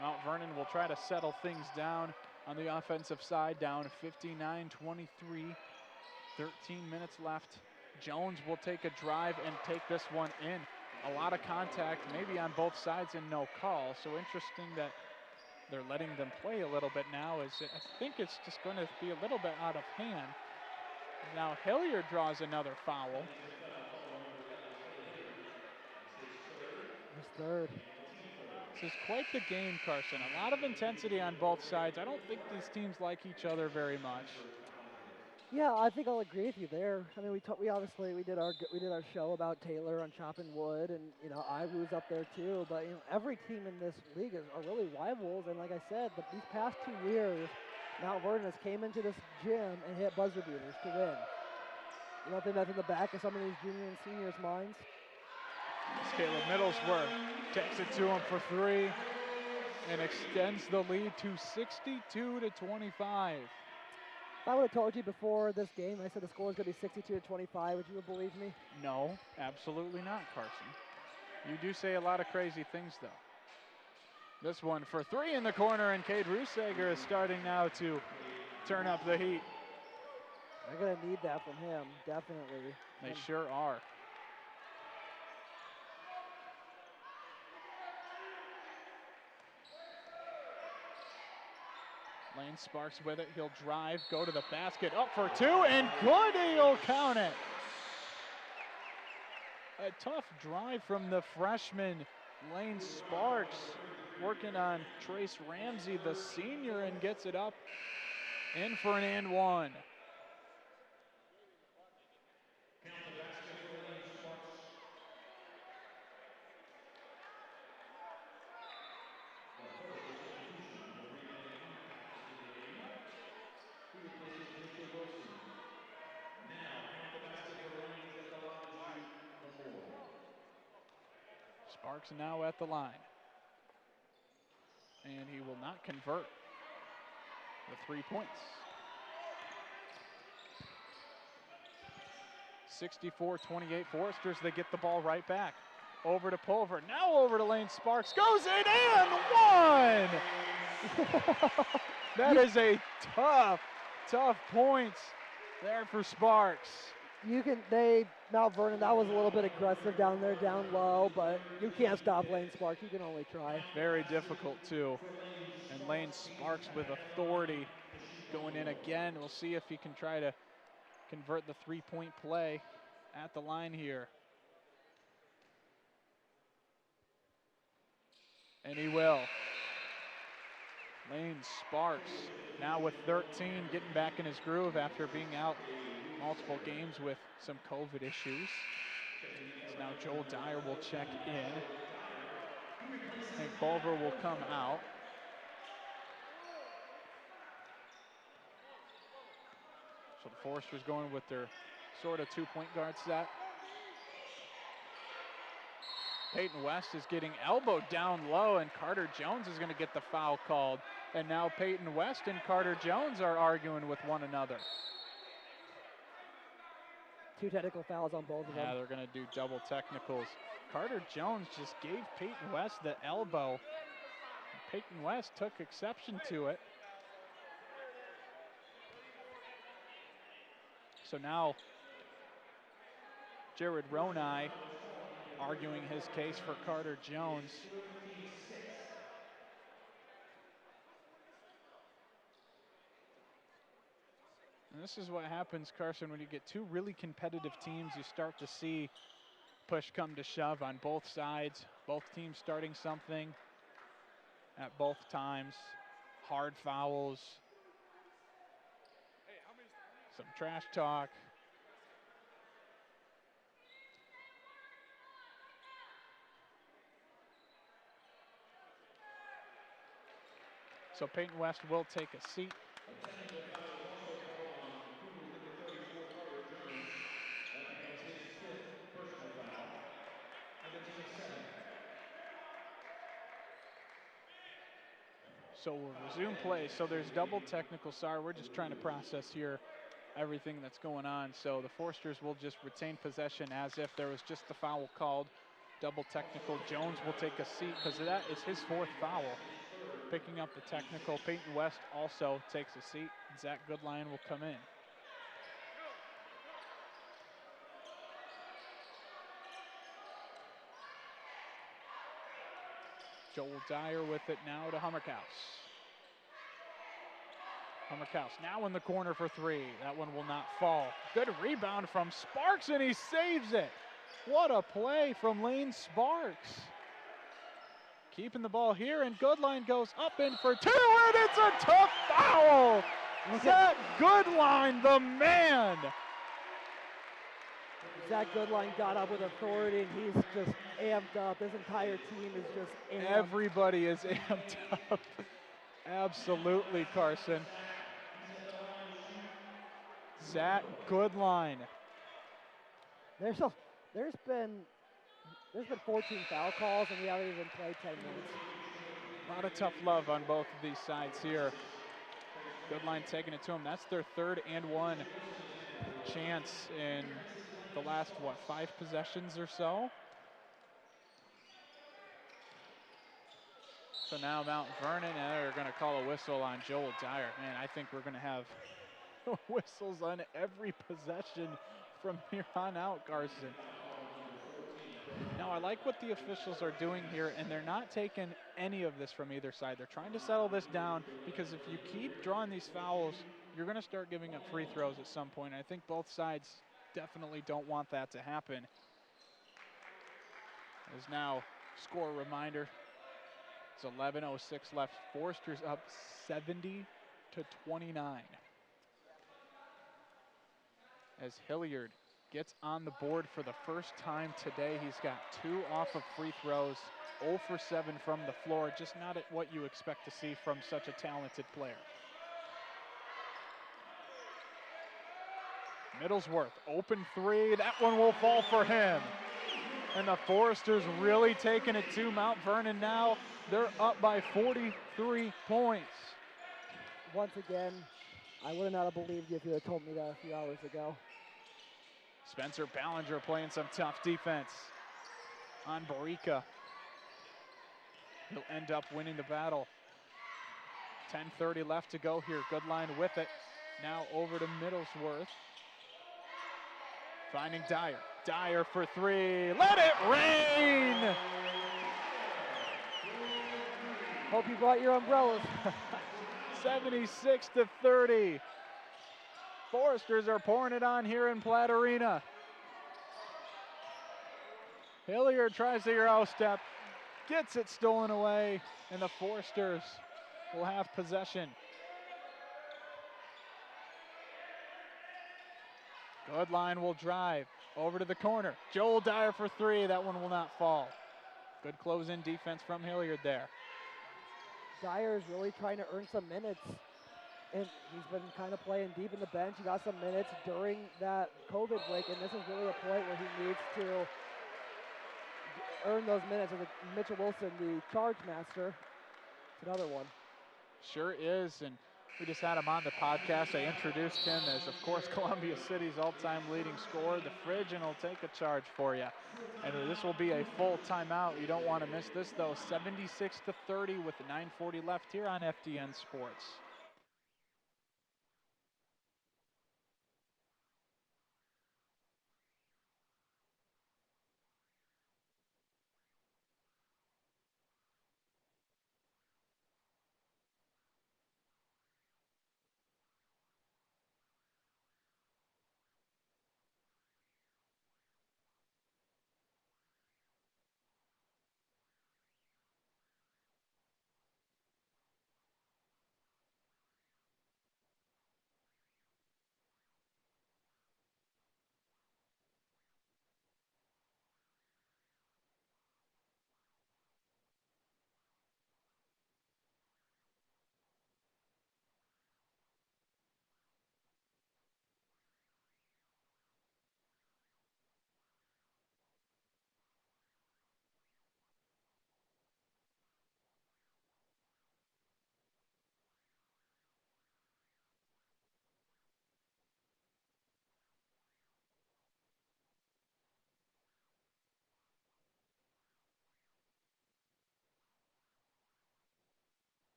Mount Vernon will try to settle things down on the offensive side, down 59-23. 13 minutes left. Jones will take a drive and take this one in. A lot of contact, maybe on both sides, and no call. So interesting that they're letting them play a little bit now. I think it's just going to be a little bit out of hand. Now Hilliard draws another foul. His third. This is quite the game, Carson. A lot of intensity on both sides. I don't think these teams like each other very much. Yeah, I think I'll agree with you there. I mean, we did our show about Taylor on chopping wood, and I was up there too. But every team in this league are really rivals, and like I said, these past 2 years, Mount Vernon has came into this gym and hit buzzer beaters to win. You don't think that's in the back of some of these junior and seniors' minds? It's Caleb Middlesworth takes it to him for 3 and extends the lead to 62-25. If I would have told you before this game, I said the score is going to be 62-25, would you have believed me? No, absolutely not, Carson. You do say a lot of crazy things, though. This one for 3 in the corner, and Cade Rusager is starting now to turn up the heat. They're going to need that from him, definitely. They sure are. Lane Sparks with it. He'll drive, go to the basket, up for 2, and good. He'll count it. A tough drive from the freshman, Lane Sparks, working on Trace Ramsey, the senior, and gets it up in for an and one. Sparks now at the line. And he will not convert the 3 points. 64-28 Foresters, they get the ball right back. Over to Pulver, now over to Lane Sparks, goes in and one! That is a tough points there for Sparks. Mount Vernon, that was a little bit aggressive down there, down low, but you can't stop Lane Sparks. You can only try. Very difficult, too. And Lane Sparks with authority going in again. We'll see if he can try to convert the 3-point play at the line here. And he will. Lane Sparks now with 13, getting back in his groove after being out multiple games with some COVID issues. So now Joel Dyer will check in, and Culver will come out. So the Foresters going with their sort of 2-point guard set. Peyton West is getting elbowed down low, and Carter Jones is going to get the foul called. And now Peyton West and Carter Jones are arguing with one another. 2 technical fouls on both of them. Yeah, they're going to do double technicals. Carter Jones just gave Peyton West the elbow. Peyton West took exception to it. So now Jared Ronai arguing his case for Carter Jones. And this is what happens, Carson, when you get two really competitive teams. You start to see push come to shove on both sides. Both teams starting something at both times. Hard fouls. Some trash talk. So Peyton West will take a seat. So we'll resume play. So there's double technical. Sorry, we're just trying to process here everything that's going on. So the Forsters will just retain possession as if there was just the foul called. Double technical. Jones will take a seat because that is his 4th foul. Picking up the technical. Peyton West also takes a seat. Zach Goodline will come in. Joel Dyer with it now to Hummerkaus. Hummerkaus now in the corner for 3. That one will not fall. Good rebound from Sparks, and he saves it. What a play from Lane Sparks. Keeping the ball here, and Goodline goes up in for 2, and it's a tough foul. Zach Goodline, the man. Zach Goodline got up with authority, and he's just amped up. This entire team is just amped. Everybody is amped up. Absolutely, Carson. Zach Goodline. There's been 14 foul calls, and we haven't even played 10 minutes. A lot of tough love on both of these sides here. Goodline taking it to him. That's their 3rd and 1 chance in the last, 5 possessions or so? So now Mount Vernon, they're going to call a whistle on Joel Dyer. Man, I think we're going to have whistles on every possession from here on out, Carson. Now, I like what the officials are doing here, and they're not taking any of this from either side. They're trying to settle this down, because if you keep drawing these fouls, you're going to start giving up free throws at some point. I think both sides definitely don't want that to happen. There's now score reminder. It's 11:06 left. Forster's up 70-29. As Hilliard gets on the board for the first time today. He's got 2 off of free throws, 0 for 7 from the floor, just not at what you expect to see from such a talented player. Middlesworth, open 3, that one will fall for him. And the Foresters really taking it to Mount Vernon now. They're up by 43 points. Once again, I would not have believed you if you had told me that a few hours ago. Spencer Ballinger playing some tough defense on Barica. He'll end up winning the battle. 10:30 left to go here. Goodline with it. Now over to Middlesworth. Finding Dyer. Dyer for 3. Let it rain! Hope you brought your umbrellas. 76-30. Foresters are pouring it on here in Platt Arena. Hilliard tries the Euro step, gets it stolen away, and the Foresters will have possession. Goodline will drive over to the corner. Joel Dyer for 3. That one will not fall. Good close-in defense from Hilliard there. Dyer is really trying to earn some minutes, and he's been kind of playing deep in the bench. He got some minutes during that COVID break, and this is really a point where he needs to earned those minutes. As Mitchell Wilson, the charge master. It's another one. Sure is, and we just had him on the podcast. I introduced him as, of course, Columbia City's all-time leading scorer. The Fridge, and he'll take a charge for you. And this will be a full timeout. You don't want to miss this, though. 76-30 with 9:40 left here on FDN Sports.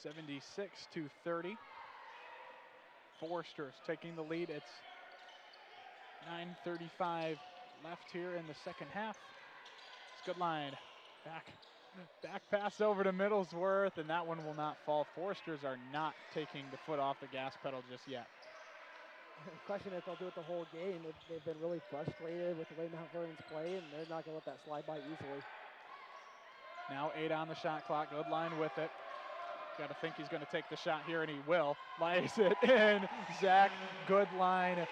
(76-30). Forster's taking the lead. It's 9:35 left here in the second half. It's good line. Back pass over to Middlesworth, and that one will not fall. Foresters are not taking the foot off the gas pedal just yet. The question is if they'll do it the whole game. They've been really frustrated with the way Mount Vernon's playing, and they're not going to let that slide by easily. Now 8 on the shot clock. Good line with it. Got to think he's going to take the shot here, and he will. Lays it in. Zach, good line.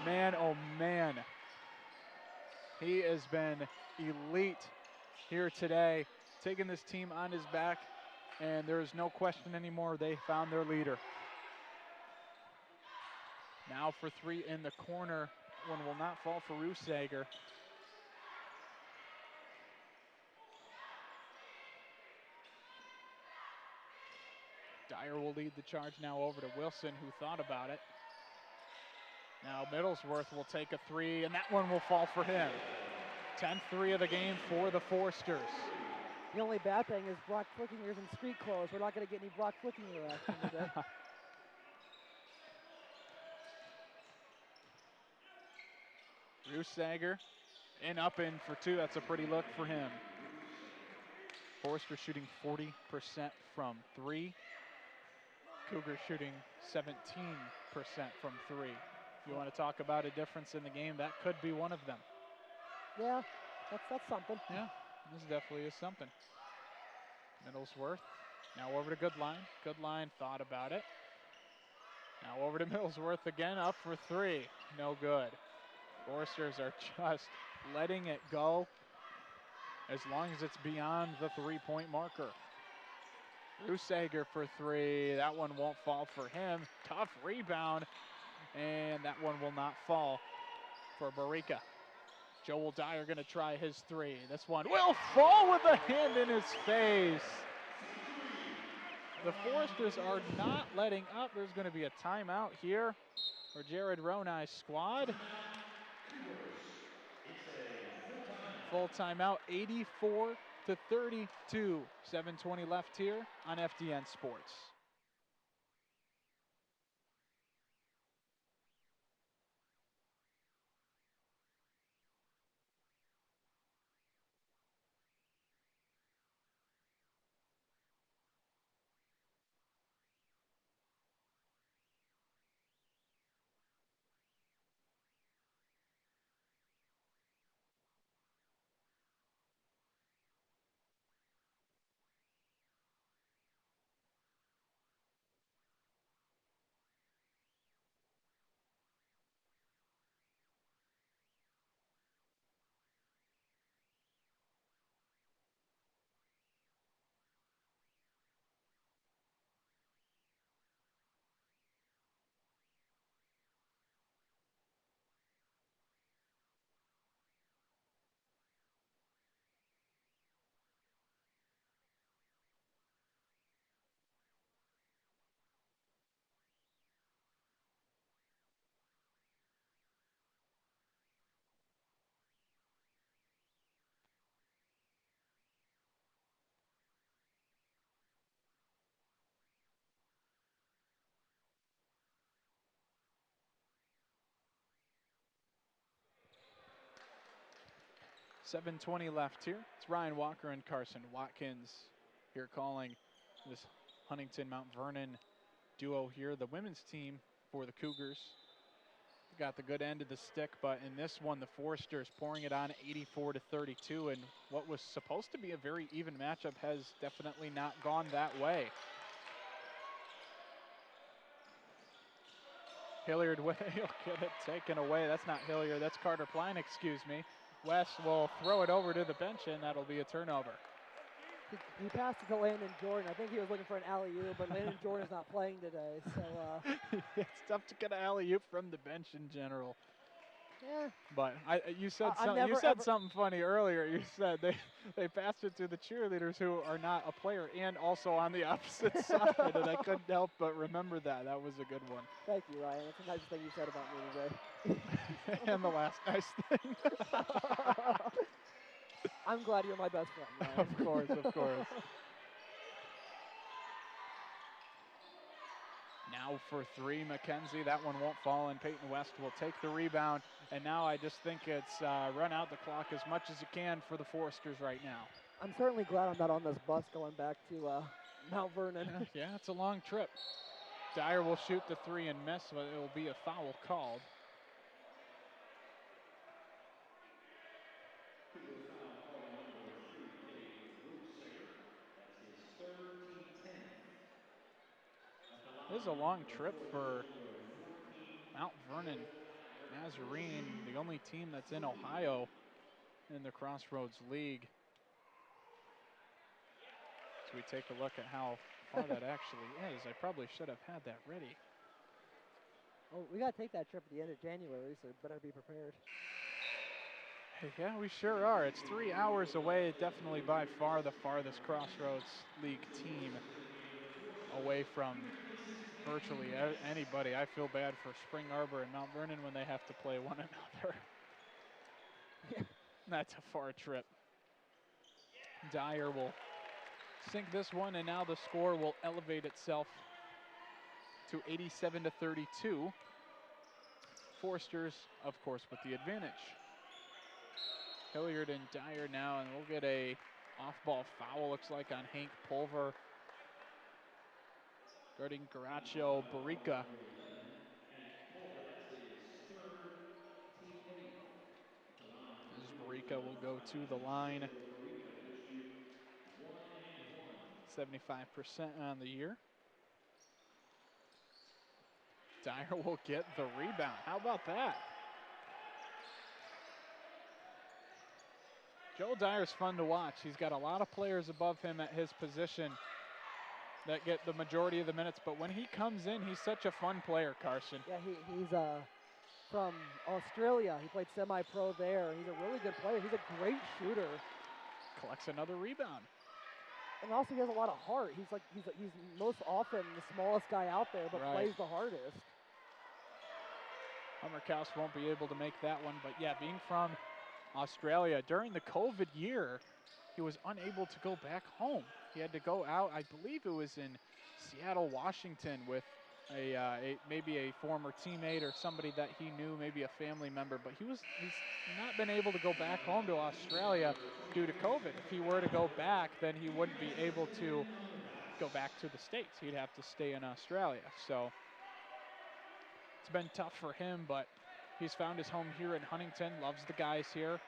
Man, oh man. He has been elite here today, taking this team on his back, and there is no question anymore. They found their leader. Now for 3 in the corner. One will not fall for Rusager. Dyer will lead the charge now over to Wilson, who thought about it. Now Middlesworth will take a 3, and that one will fall for him. 10th 3 of the game for the Forsters. The only bad thing is Brock Flickinger's in street clothes. We're not going to get any Brock Flickinger action today. Rusager and up in for 2. That's a pretty look for him. Forster shooting 40% from 3. Cougars shooting 17% from 3. If you want to talk about a difference in the game, that could be one of them. Yeah, that's something. Yeah, this definitely is something. Middlesworth, now over to Goodline. Goodline thought about it. Now over to Middlesworth again, up for 3. No good. Forsters are just letting it go as long as it's beyond the 3-point marker. Rusager for 3. That one won't fall for him. Tough rebound, and that one will not fall for Barica. Joel Dyer going to try his 3. This one will fall with a hand in his face. The Foresters are not letting up. There's going to be a timeout here for Jared Ronai's squad. Full timeout, 84-32. 7:20 left here on FDN Sports. 7:20 left here. It's Ryan Walker and Carson Watkins here calling this Huntington Mount Vernon duo here. The women's team for the Cougars got the good end of the stick, but in this one, the Foresters pouring it on 84-32, and what was supposed to be a very even matchup has definitely not gone that way. Hilliard will get it taken away. That's not Hilliard, that's Carter Klein, excuse me. West will throw it over to the bench, and that'll be a turnover. He passed it to Landon Jordan. I think he was looking for an alley-oop, but Landon Jordan's not playing today, so. It's tough to get an alley-oop from the bench in general. Yeah. But you said something funny earlier. You said they passed it to the cheerleaders who are not a player and also on the opposite side, and I couldn't help but remember that. That was a good one. Thank you, Ryan. That's the nicest thing you said about me today. And the last nice thing. I'm glad you're my best friend, Ryan. Of course, of course. Now for three, Mackenzie. That one won't fall, and Peyton West will take the rebound. And now I just think it's run out the clock as much as you can for the Foresters right now. I'm certainly glad I'm not on this bus going back to Mount Vernon. Yeah, it's a long trip. Dyer will shoot the three and miss, but it will be a foul called. This is a long trip for Mount Vernon Nazarene, the only team that's in Ohio in the Crossroads League. So we take a look at how far that actually is. I probably should have had that ready. Well, we got to take that trip at the end of January, so better be prepared. Yeah, we sure are. It's 3 hours away, definitely by far the farthest Crossroads League team away from virtually anybody. I feel bad for Spring Arbor and Mount Vernon when they have to play one another. That's a far trip. Dyer will sink this one, and now the score will elevate itself to 87-32. Foresters, of course, with the advantage. Hilliard and Dyer now, and we'll get a off-ball foul, looks like, on Hank Pulver. Guarding Garaccio Barica. As Barica will go to the line. 75% on the year. Dyer will get the rebound. How about that? Joel Dyer's fun to watch. He's got a lot of players above him at his position that get the majority of the minutes, but when he comes in, he's such a fun player, Carson. Yeah, he's from Australia. He played semi-pro there. He's a really good player. He's a great shooter. Collects another rebound. And also he has a lot of heart. He's most often the smallest guy out there, but Right. plays the hardest. Hummerkaus won't be able to make that one, but yeah, being from Australia, during the COVID year, he was unable to go back home. He had to go out, I believe it was in Seattle, Washington, with maybe a former teammate or somebody that he knew, maybe a family member, but he's not been able to go back home to Australia due to COVID. If he were to go back, then he wouldn't be able to go back to the States. He'd have to stay in Australia. So it's been tough for him, but he's found his home here in Huntington, loves the guys here.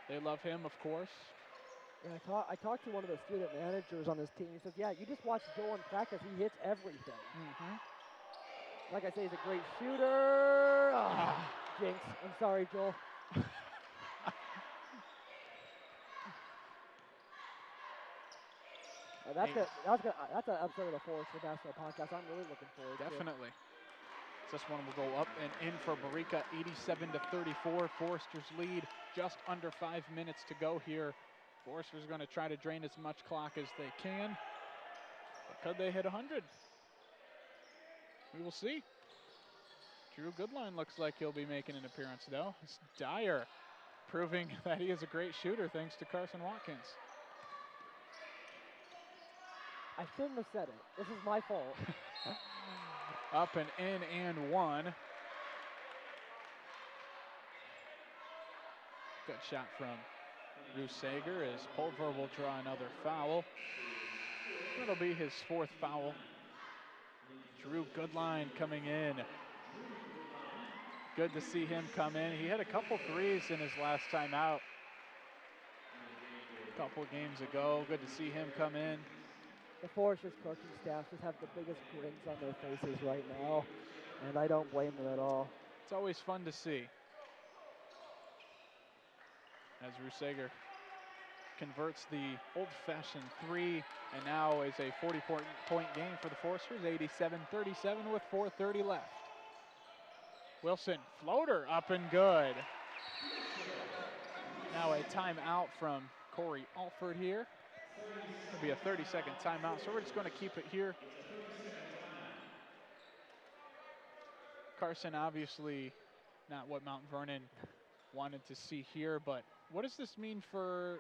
They love him, of course. Yeah, I talked to one of the student managers on his team. He says, yeah, you just watch Joel in practice. He hits everything. Mm-hmm. Like I say, he's a great shooter. Jinx. I'm sorry, Joel. That's an episode of the Forester Basketball Podcast I'm really looking forward to. Definitely. This one will go up and in for Barica, 87-34. Foresters lead, just under 5 minutes to go here. Foresters going to try to drain as much clock as they can. But could they hit 100? We will see. Drew Goodline looks like he'll be making an appearance, though. It's Dyer proving that he is a great shooter thanks to Carson Watkins. I shouldn't have said it. This is my fault. Up and in and one. Good shot from Rusager is Pulver will draw another foul. That'll be his 4th foul. Drew Goodline coming in. Good to see him come in. He had a couple threes in his last time out. A couple games ago. Good to see him come in. The Foresters coaching staff just have the biggest grins on their faces right now, and I don't blame them at all. It's always fun to see. As Rusager converts the old-fashioned 3, and now is a 40-point game for the Foresters, 87-37 with 4:30 left. Wilson, floater, up and good. Now a timeout from Corey Alford here. It'll be a 30-second timeout, so we're just going to keep it here. Carson, obviously not what Mount Vernon wanted to see here, but what does this mean for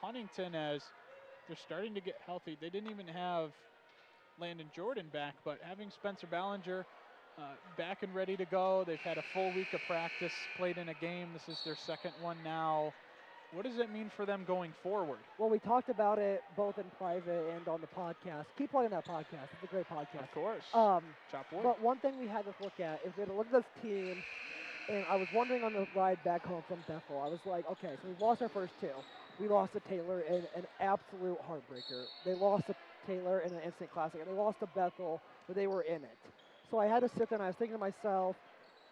Huntington as they're starting to get healthy? They didn't even have Landon Jordan back, but having Spencer Ballinger back and ready to go. They've had a full week of practice, played in a game. This is their 2nd one now. What does it mean for them going forward? Well, we talked about it both in private and on the podcast. Keep plugging that podcast. It's a great podcast. Of course. Chop wood. But one thing we had to look at is we had to look at this team, and I was wondering on the ride back home from Bethel, I was like, okay, so we've lost our first 2. We lost to Taylor in an absolute heartbreaker. They lost to Taylor in an instant classic, and they lost to Bethel, but they were in it. So I had to sit there and I was thinking to myself,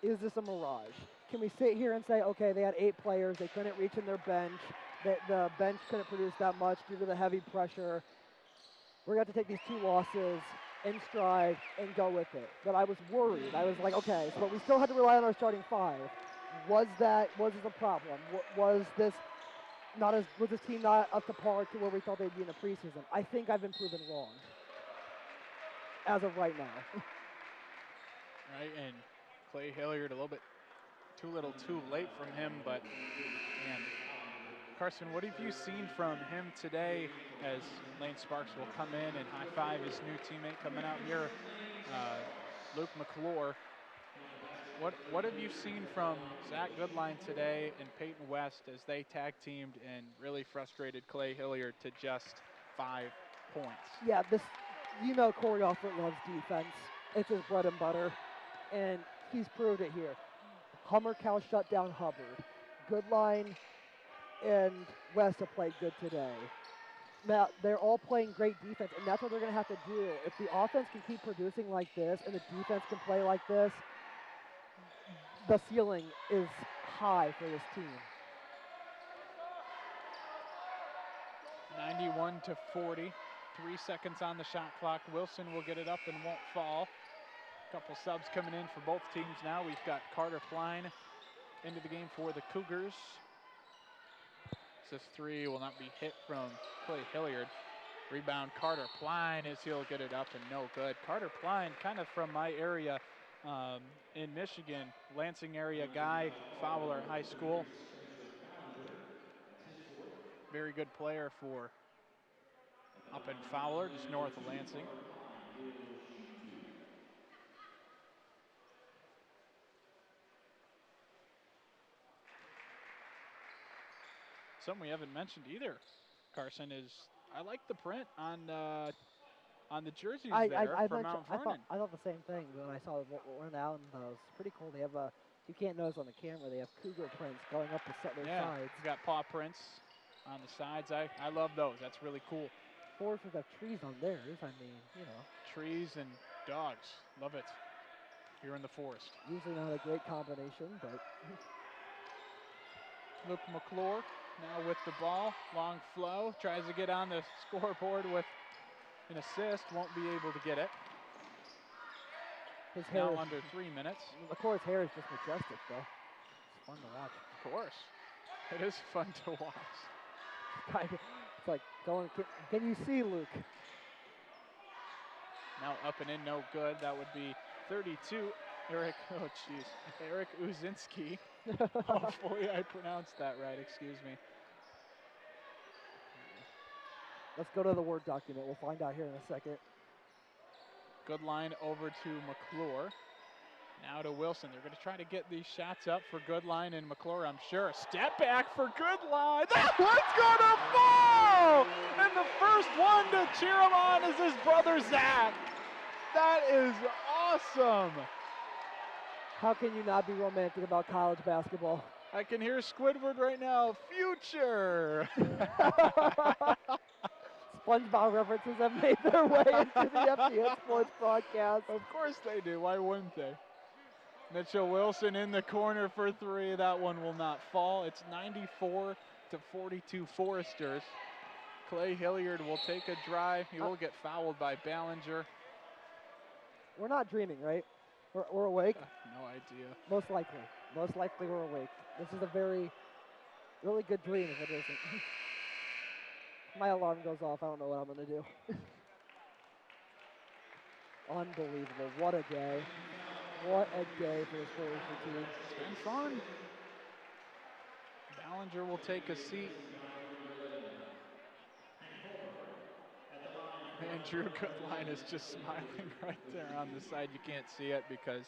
is this a mirage? Can we sit here and say, okay, they had 8 players, they couldn't reach in their bench, the bench couldn't produce that much due to the heavy pressure. We're going to have to take these 2 losses in stride and go with it. But I was worried. I was like, okay, so but we still had to rely on our starting 5. Was this a problem? Was this team not up to par to where we thought they'd be in the preseason? I think I've been proven wrong as of right now. Right, and Clay Hilliard a little bit too late from him, but man, Carson, what have you seen from him today as Lane Sparks will come in and high-five his new teammate coming out here, Luke McClure. What have you seen from Zach Goodline today and Peyton West as they tag-teamed and really frustrated Clay Hilliard to just 5 points? Yeah, Corey Alford loves defense. It's his bread and butter, and he's proved it here. Hummercow shut down Hubbard. Goodline and West have played good today. Now, they're all playing great defense, and that's what they're going to have to do. If the offense can keep producing like this and the defense can play like this, the ceiling is high for this team. 91-40. 3 seconds on the shot clock. Wilson will get it up and won't fall. Couple subs coming in for both teams now. We've got Carter Klein into the game for the Cougars. This 3 will not be hit from Clay Hilliard. Rebound Carter Klein as he'll get it up and no good. Carter Klein, kind of from my area in Michigan, Lansing area guy, Fowler High School. Very good player for up in Fowler, just north of Lansing. Something we haven't mentioned either, Carson, is I like the print on the jerseys for Mount Vernon. I thought the same thing when I saw one out, and it was pretty cool. They have you can't notice on the camera, they have cougar prints going up their sides. We've got paw prints on the sides. I love those. That's really cool. Foresters have trees on theirs. I mean, Trees and dogs. Love it. Here in the forest. Usually not a great combination, but. Luke McClure now with the ball. Long flow. Tries to get on the scoreboard with an assist. Won't be able to get it. His hair now under 3 minutes. McClure's hair is just majestic, though. It's fun to watch. Of course. It is fun to watch. It's like going, can you see, Luke? Now up and in, no good. That would be 32. Eric Uzinski. Hopefully I pronounced that right, excuse me. Let's go to the Word document. We'll find out here in a second. Good line over to McClure. Now to Wilson. They're going to try to get these shots up for Goodline and McClure, I'm sure. Step back for Goodline. That one's going to fall! And the first one to cheer him on is his brother, Zach. That is awesome. How can you not be romantic about college basketball? I can hear Squidward right now. Future! SpongeBob references have made their way into the FDN Sports broadcast. Of course they do. Why wouldn't they? Mitchell Wilson in the corner for three. That one will not fall. It's 94-42 Foresters. Clay Hilliard will take a drive. He will get fouled by Ballinger. We're not dreaming, right? We're awake? No idea. Most likely. Most likely we're awake. This is a really good dream if it isn't. My alarm goes off. I don't know what I'm going to do. Unbelievable. What a day. What a day for this Forester team. It's been fun. Ballinger will take a seat. And Drew Goodline is just smiling right there on the side. You can't see it because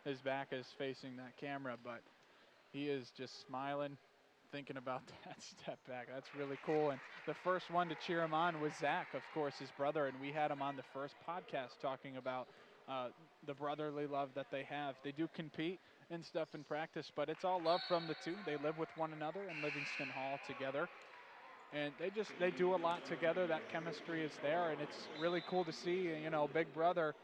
his back is facing that camera, but he is just smiling, thinking about that step back. That's really cool. And the first one to cheer him on was Zach, of course, his brother, and we had him on the first podcast talking about the brotherly love that they have. They do compete and stuff in practice, but it's all love from the two. They live with one another in Livingston Hall together. And they do a lot together. That chemistry is there, and it's really cool to see, big brother,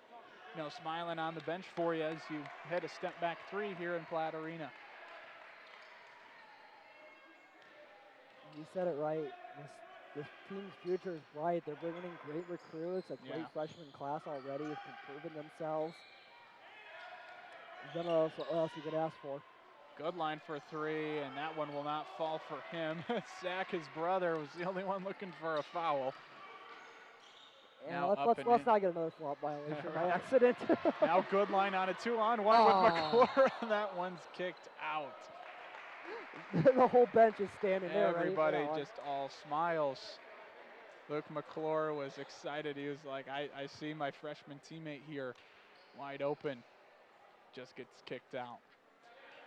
smiling on the bench for you as you hit a step back three here in Platt Arena. You said it right. This team's future is bright. They're bringing in great recruits, a great freshman class already. It's been proving themselves. I don't know what else you could ask for. Goodline for three, and that one will not fall for him. Zach, his brother, was the only one looking for a foul. Yeah, let's not get another flop violation by accident. Now Goodline on a 2-on-1 with McClure, and that one's kicked out. The whole bench is standing there. Everybody just all smiles. Luke McClure was excited. He was like, I see my freshman teammate here wide open. Just gets kicked out.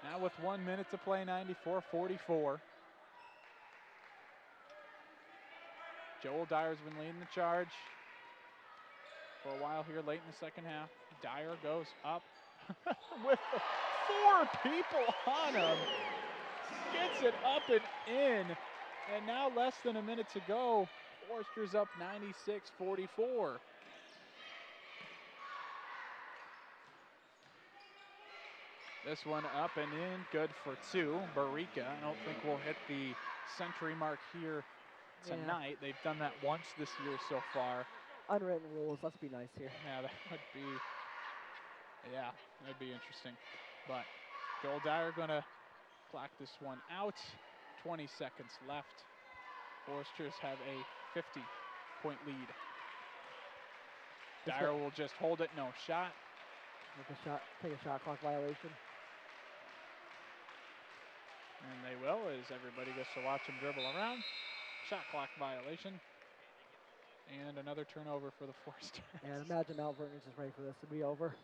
Now with 1 minute to play, 94-44. Joel Dyer's been leading the charge for a while here late in the second half. Dyer goes up with 4 people on him. Gets it up and in. And now less than a minute to go. Forster's up 96-44. This one up and in, good for 2. Barica, I don't think we'll hit the century mark here tonight. Yeah. They've done that once this year so far. Unwritten rules, let's be nice here. Yeah, that'd be interesting. But Joel Dyer gonna clock this one out. 20 seconds left. Foresters have a 50-point lead. Dyer will just hold it, no shot. Take a shot clock violation. And they will, as everybody gets to watch him dribble around. Shot clock violation. And another turnover for the Foresters. And imagine Mount Vernon's just ready for this to be over.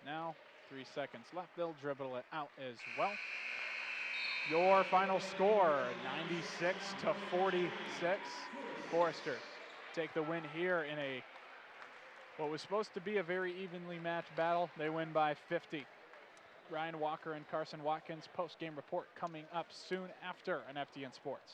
Now, 3 seconds left. They'll dribble it out as well. Your final score, 96-46. Foresters take the win here in what was supposed to be a very evenly matched battle. They win by 50. Ryan Walker and Carson Watkins post-game report coming up soon after an FDN Sports.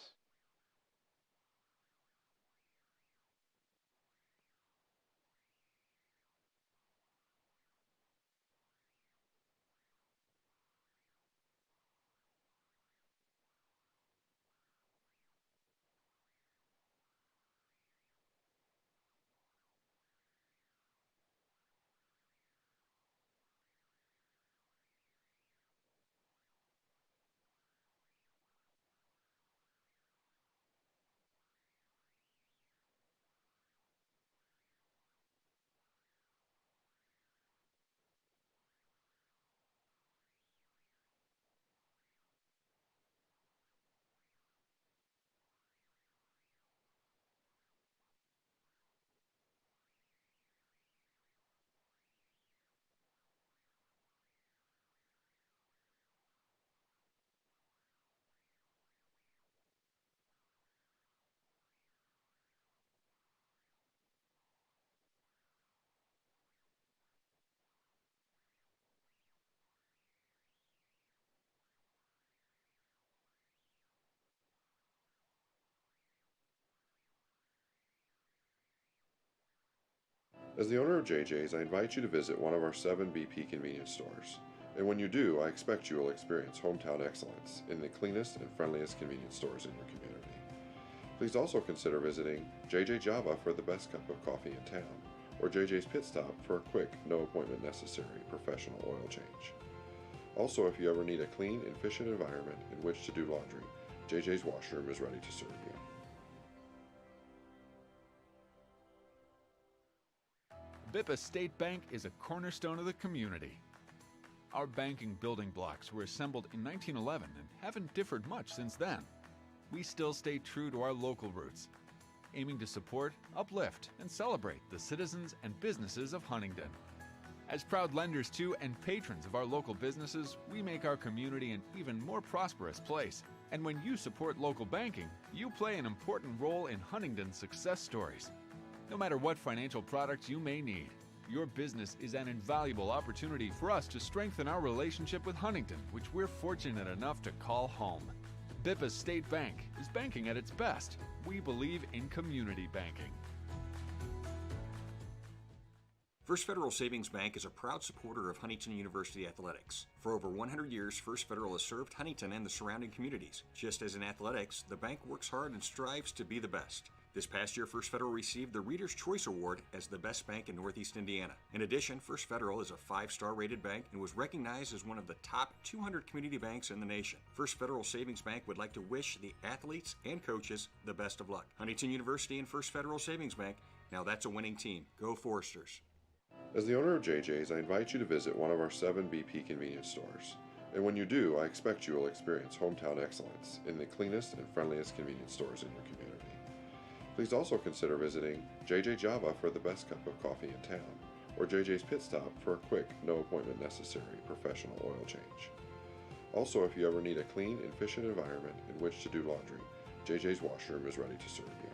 As the owner of JJ's, I invite you to visit one of our 7 BP convenience stores. And when you do, I expect you will experience hometown excellence in the cleanest and friendliest convenience stores in your community. Please also consider visiting JJ Java for the best cup of coffee in town, or JJ's Pit Stop for a quick, no appointment necessary professional oil change. Also, if you ever need a clean and efficient environment in which to do laundry, JJ's Washroom is ready to serve you. Bippa State Bank is a cornerstone of the community. Our banking building blocks were assembled in 1911 and haven't differed much since then. We still stay true to our local roots, aiming to support, uplift, and celebrate the citizens and businesses of Huntington. As proud lenders to and patrons of our local businesses, we make our community an even more prosperous place. And when you support local banking, you play an important role in Huntington's success stories. No matter what financial products you may need, your business is an invaluable opportunity for us to strengthen our relationship with Huntington, which we're fortunate enough to call home. Bippa State Bank is banking at its best. We believe in community banking. First Federal Savings Bank is a proud supporter of Huntington University athletics. For over 100 years, First Federal has served Huntington and the surrounding communities. Just as in athletics, the bank works hard and strives to be the best. This past year, First Federal received the Reader's Choice Award as the best bank in Northeast Indiana. In addition, First Federal is a 5-star rated bank and was recognized as one of the top 200 community banks in the nation. First Federal Savings Bank would like to wish the athletes and coaches the best of luck. Huntington University and First Federal Savings Bank, now that's a winning team. Go Foresters. As the owner of JJ's, I invite you to visit one of our 7 BP convenience stores. And when you do, I expect you will experience hometown excellence in the cleanest and friendliest convenience stores in your community. Please also consider visiting JJ Java for the best cup of coffee in town, or JJ's Pit Stop for a quick, no appointment necessary professional oil change. Also, if you ever need a clean and efficient environment in which to do laundry, JJ's Washroom is ready to serve you.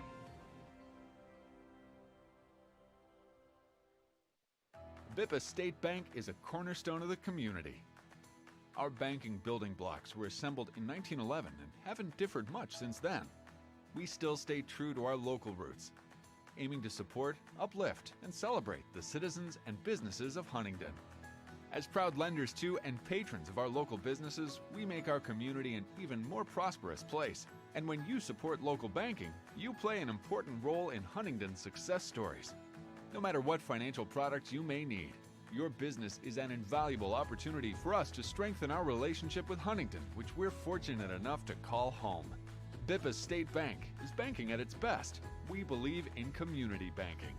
Bippa State Bank is a cornerstone of the community. Our banking building blocks were assembled in 1911 and haven't differed much since then. We still stay true to our local roots, aiming to support, uplift, and celebrate the citizens and businesses of Huntington. As proud lenders to and patrons of our local businesses, we make our community an even more prosperous place. And when you support local banking, you play an important role in Huntington's success stories. No matter what financial products you may need, your business is an invaluable opportunity for us to strengthen our relationship with Huntington, which we're fortunate enough to call home. Bippa State Bank is banking at its best. We believe in community banking.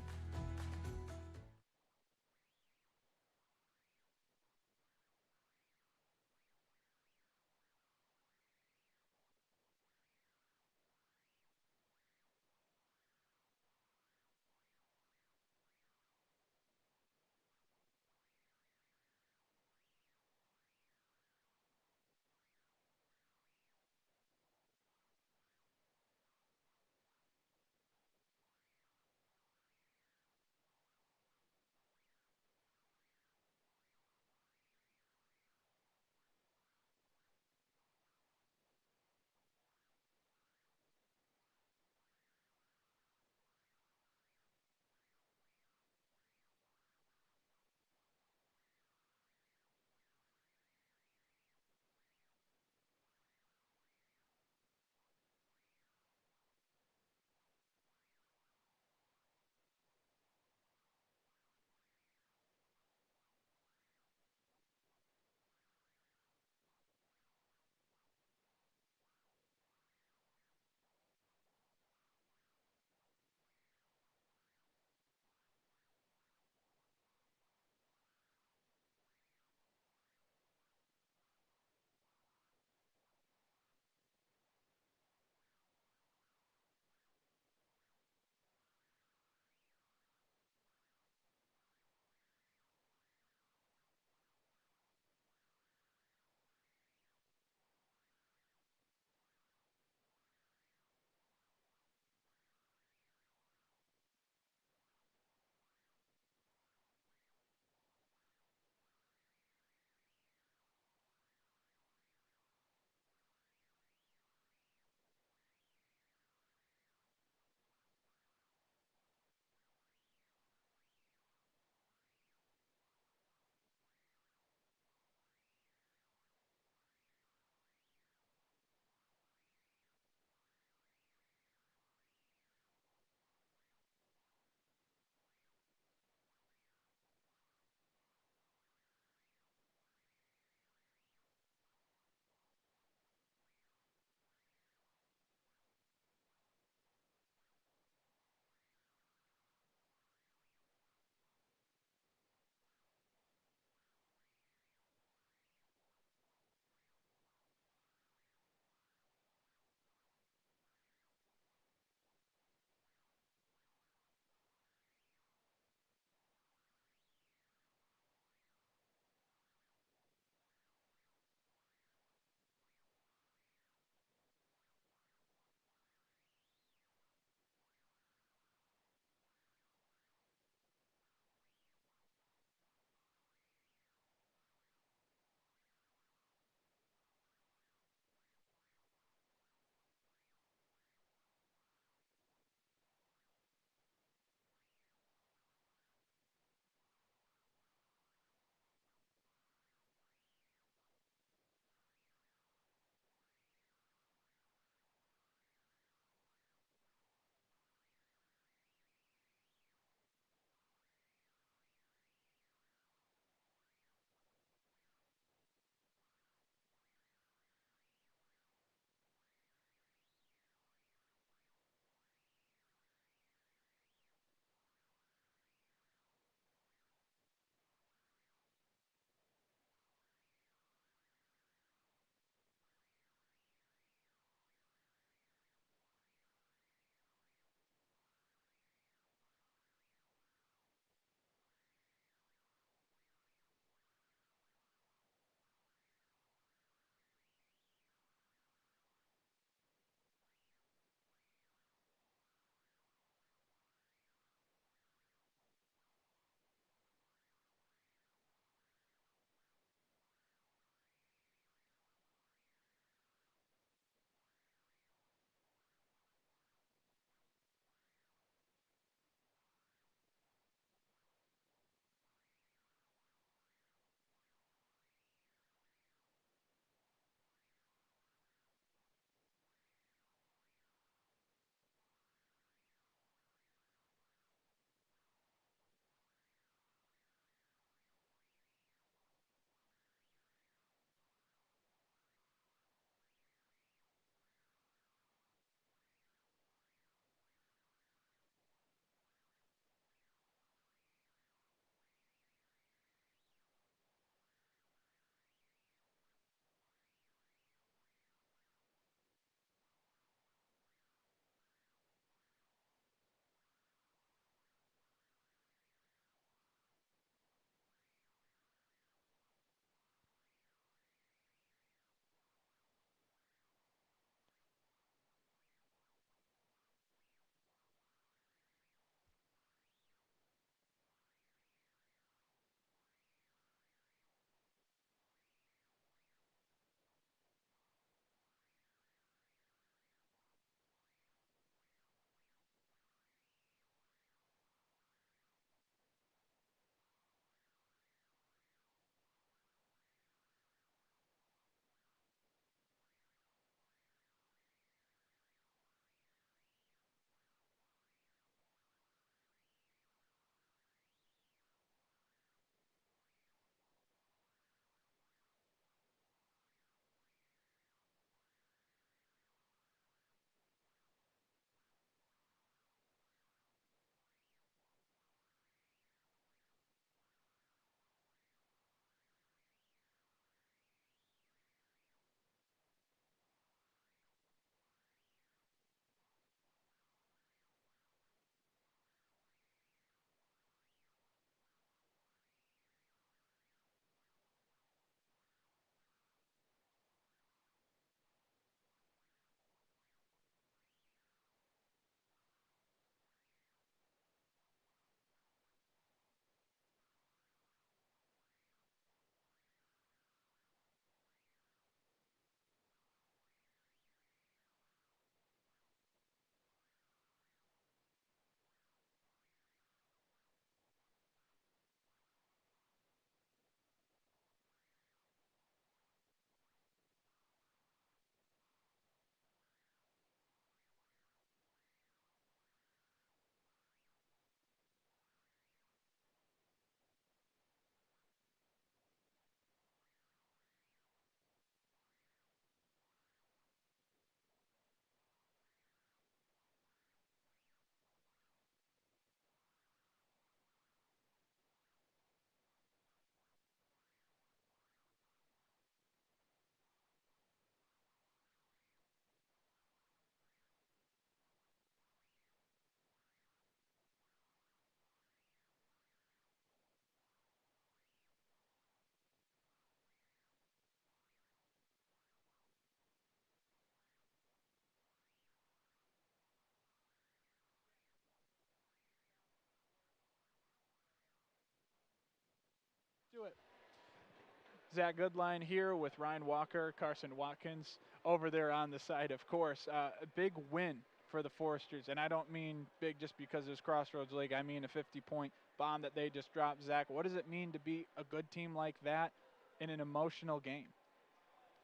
Zach Goodline here with Ryan Walker, Carson Watkins over there on the side, of course. A big win for the Foresters, and I don't mean big just because it's Crossroads League. I mean a 50-point bomb that they just dropped. Zach, what does it mean to be a good team like that in an emotional game?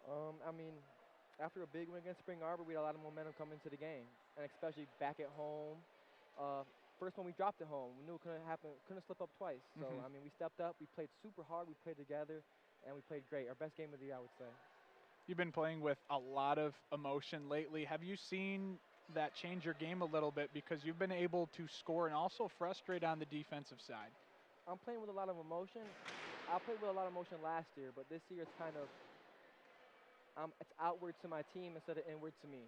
I mean, after a big win against Spring Arbor, we had a lot of momentum coming into the game, and especially back at home. First one we dropped at home, we knew it couldn't happen, couldn't slip up twice. So I mean, we stepped up, we played super hard, we played together, and we played great. Our best game of the year, I would say. You've been playing with a lot of emotion lately. Have you seen that change your game a little bit because you've been able to score and also frustrate on the defensive side? I'm playing with a lot of emotion. I played with a lot of emotion last year, but this year it's kind of it's outward to my team instead of inward to me.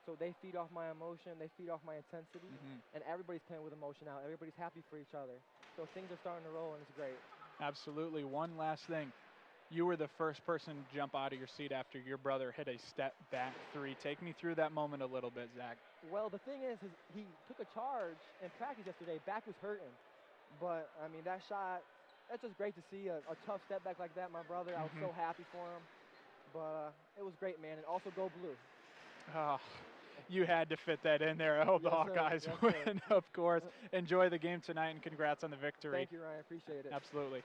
So they feed off my emotion, they feed off my intensity, and everybody's playing with emotion now. Everybody's happy for each other. So things are starting to roll, and it's great. Absolutely. One last thing. You were the first person to jump out of your seat after your brother hit a step back three. Take me through that moment a little bit, Zach. Well, the thing is he took a charge in practice yesterday. Back was hurting. But, I mean, that shot, that's just great to see a tough step back like that. My brother, I was so happy for him. But it was great, man. And also go blue. Oh, you had to fit that in there. I hope the Hawkeyes win, of course. Enjoy the game tonight, and congrats on the victory. Thank you, Ryan. Appreciate it. Absolutely.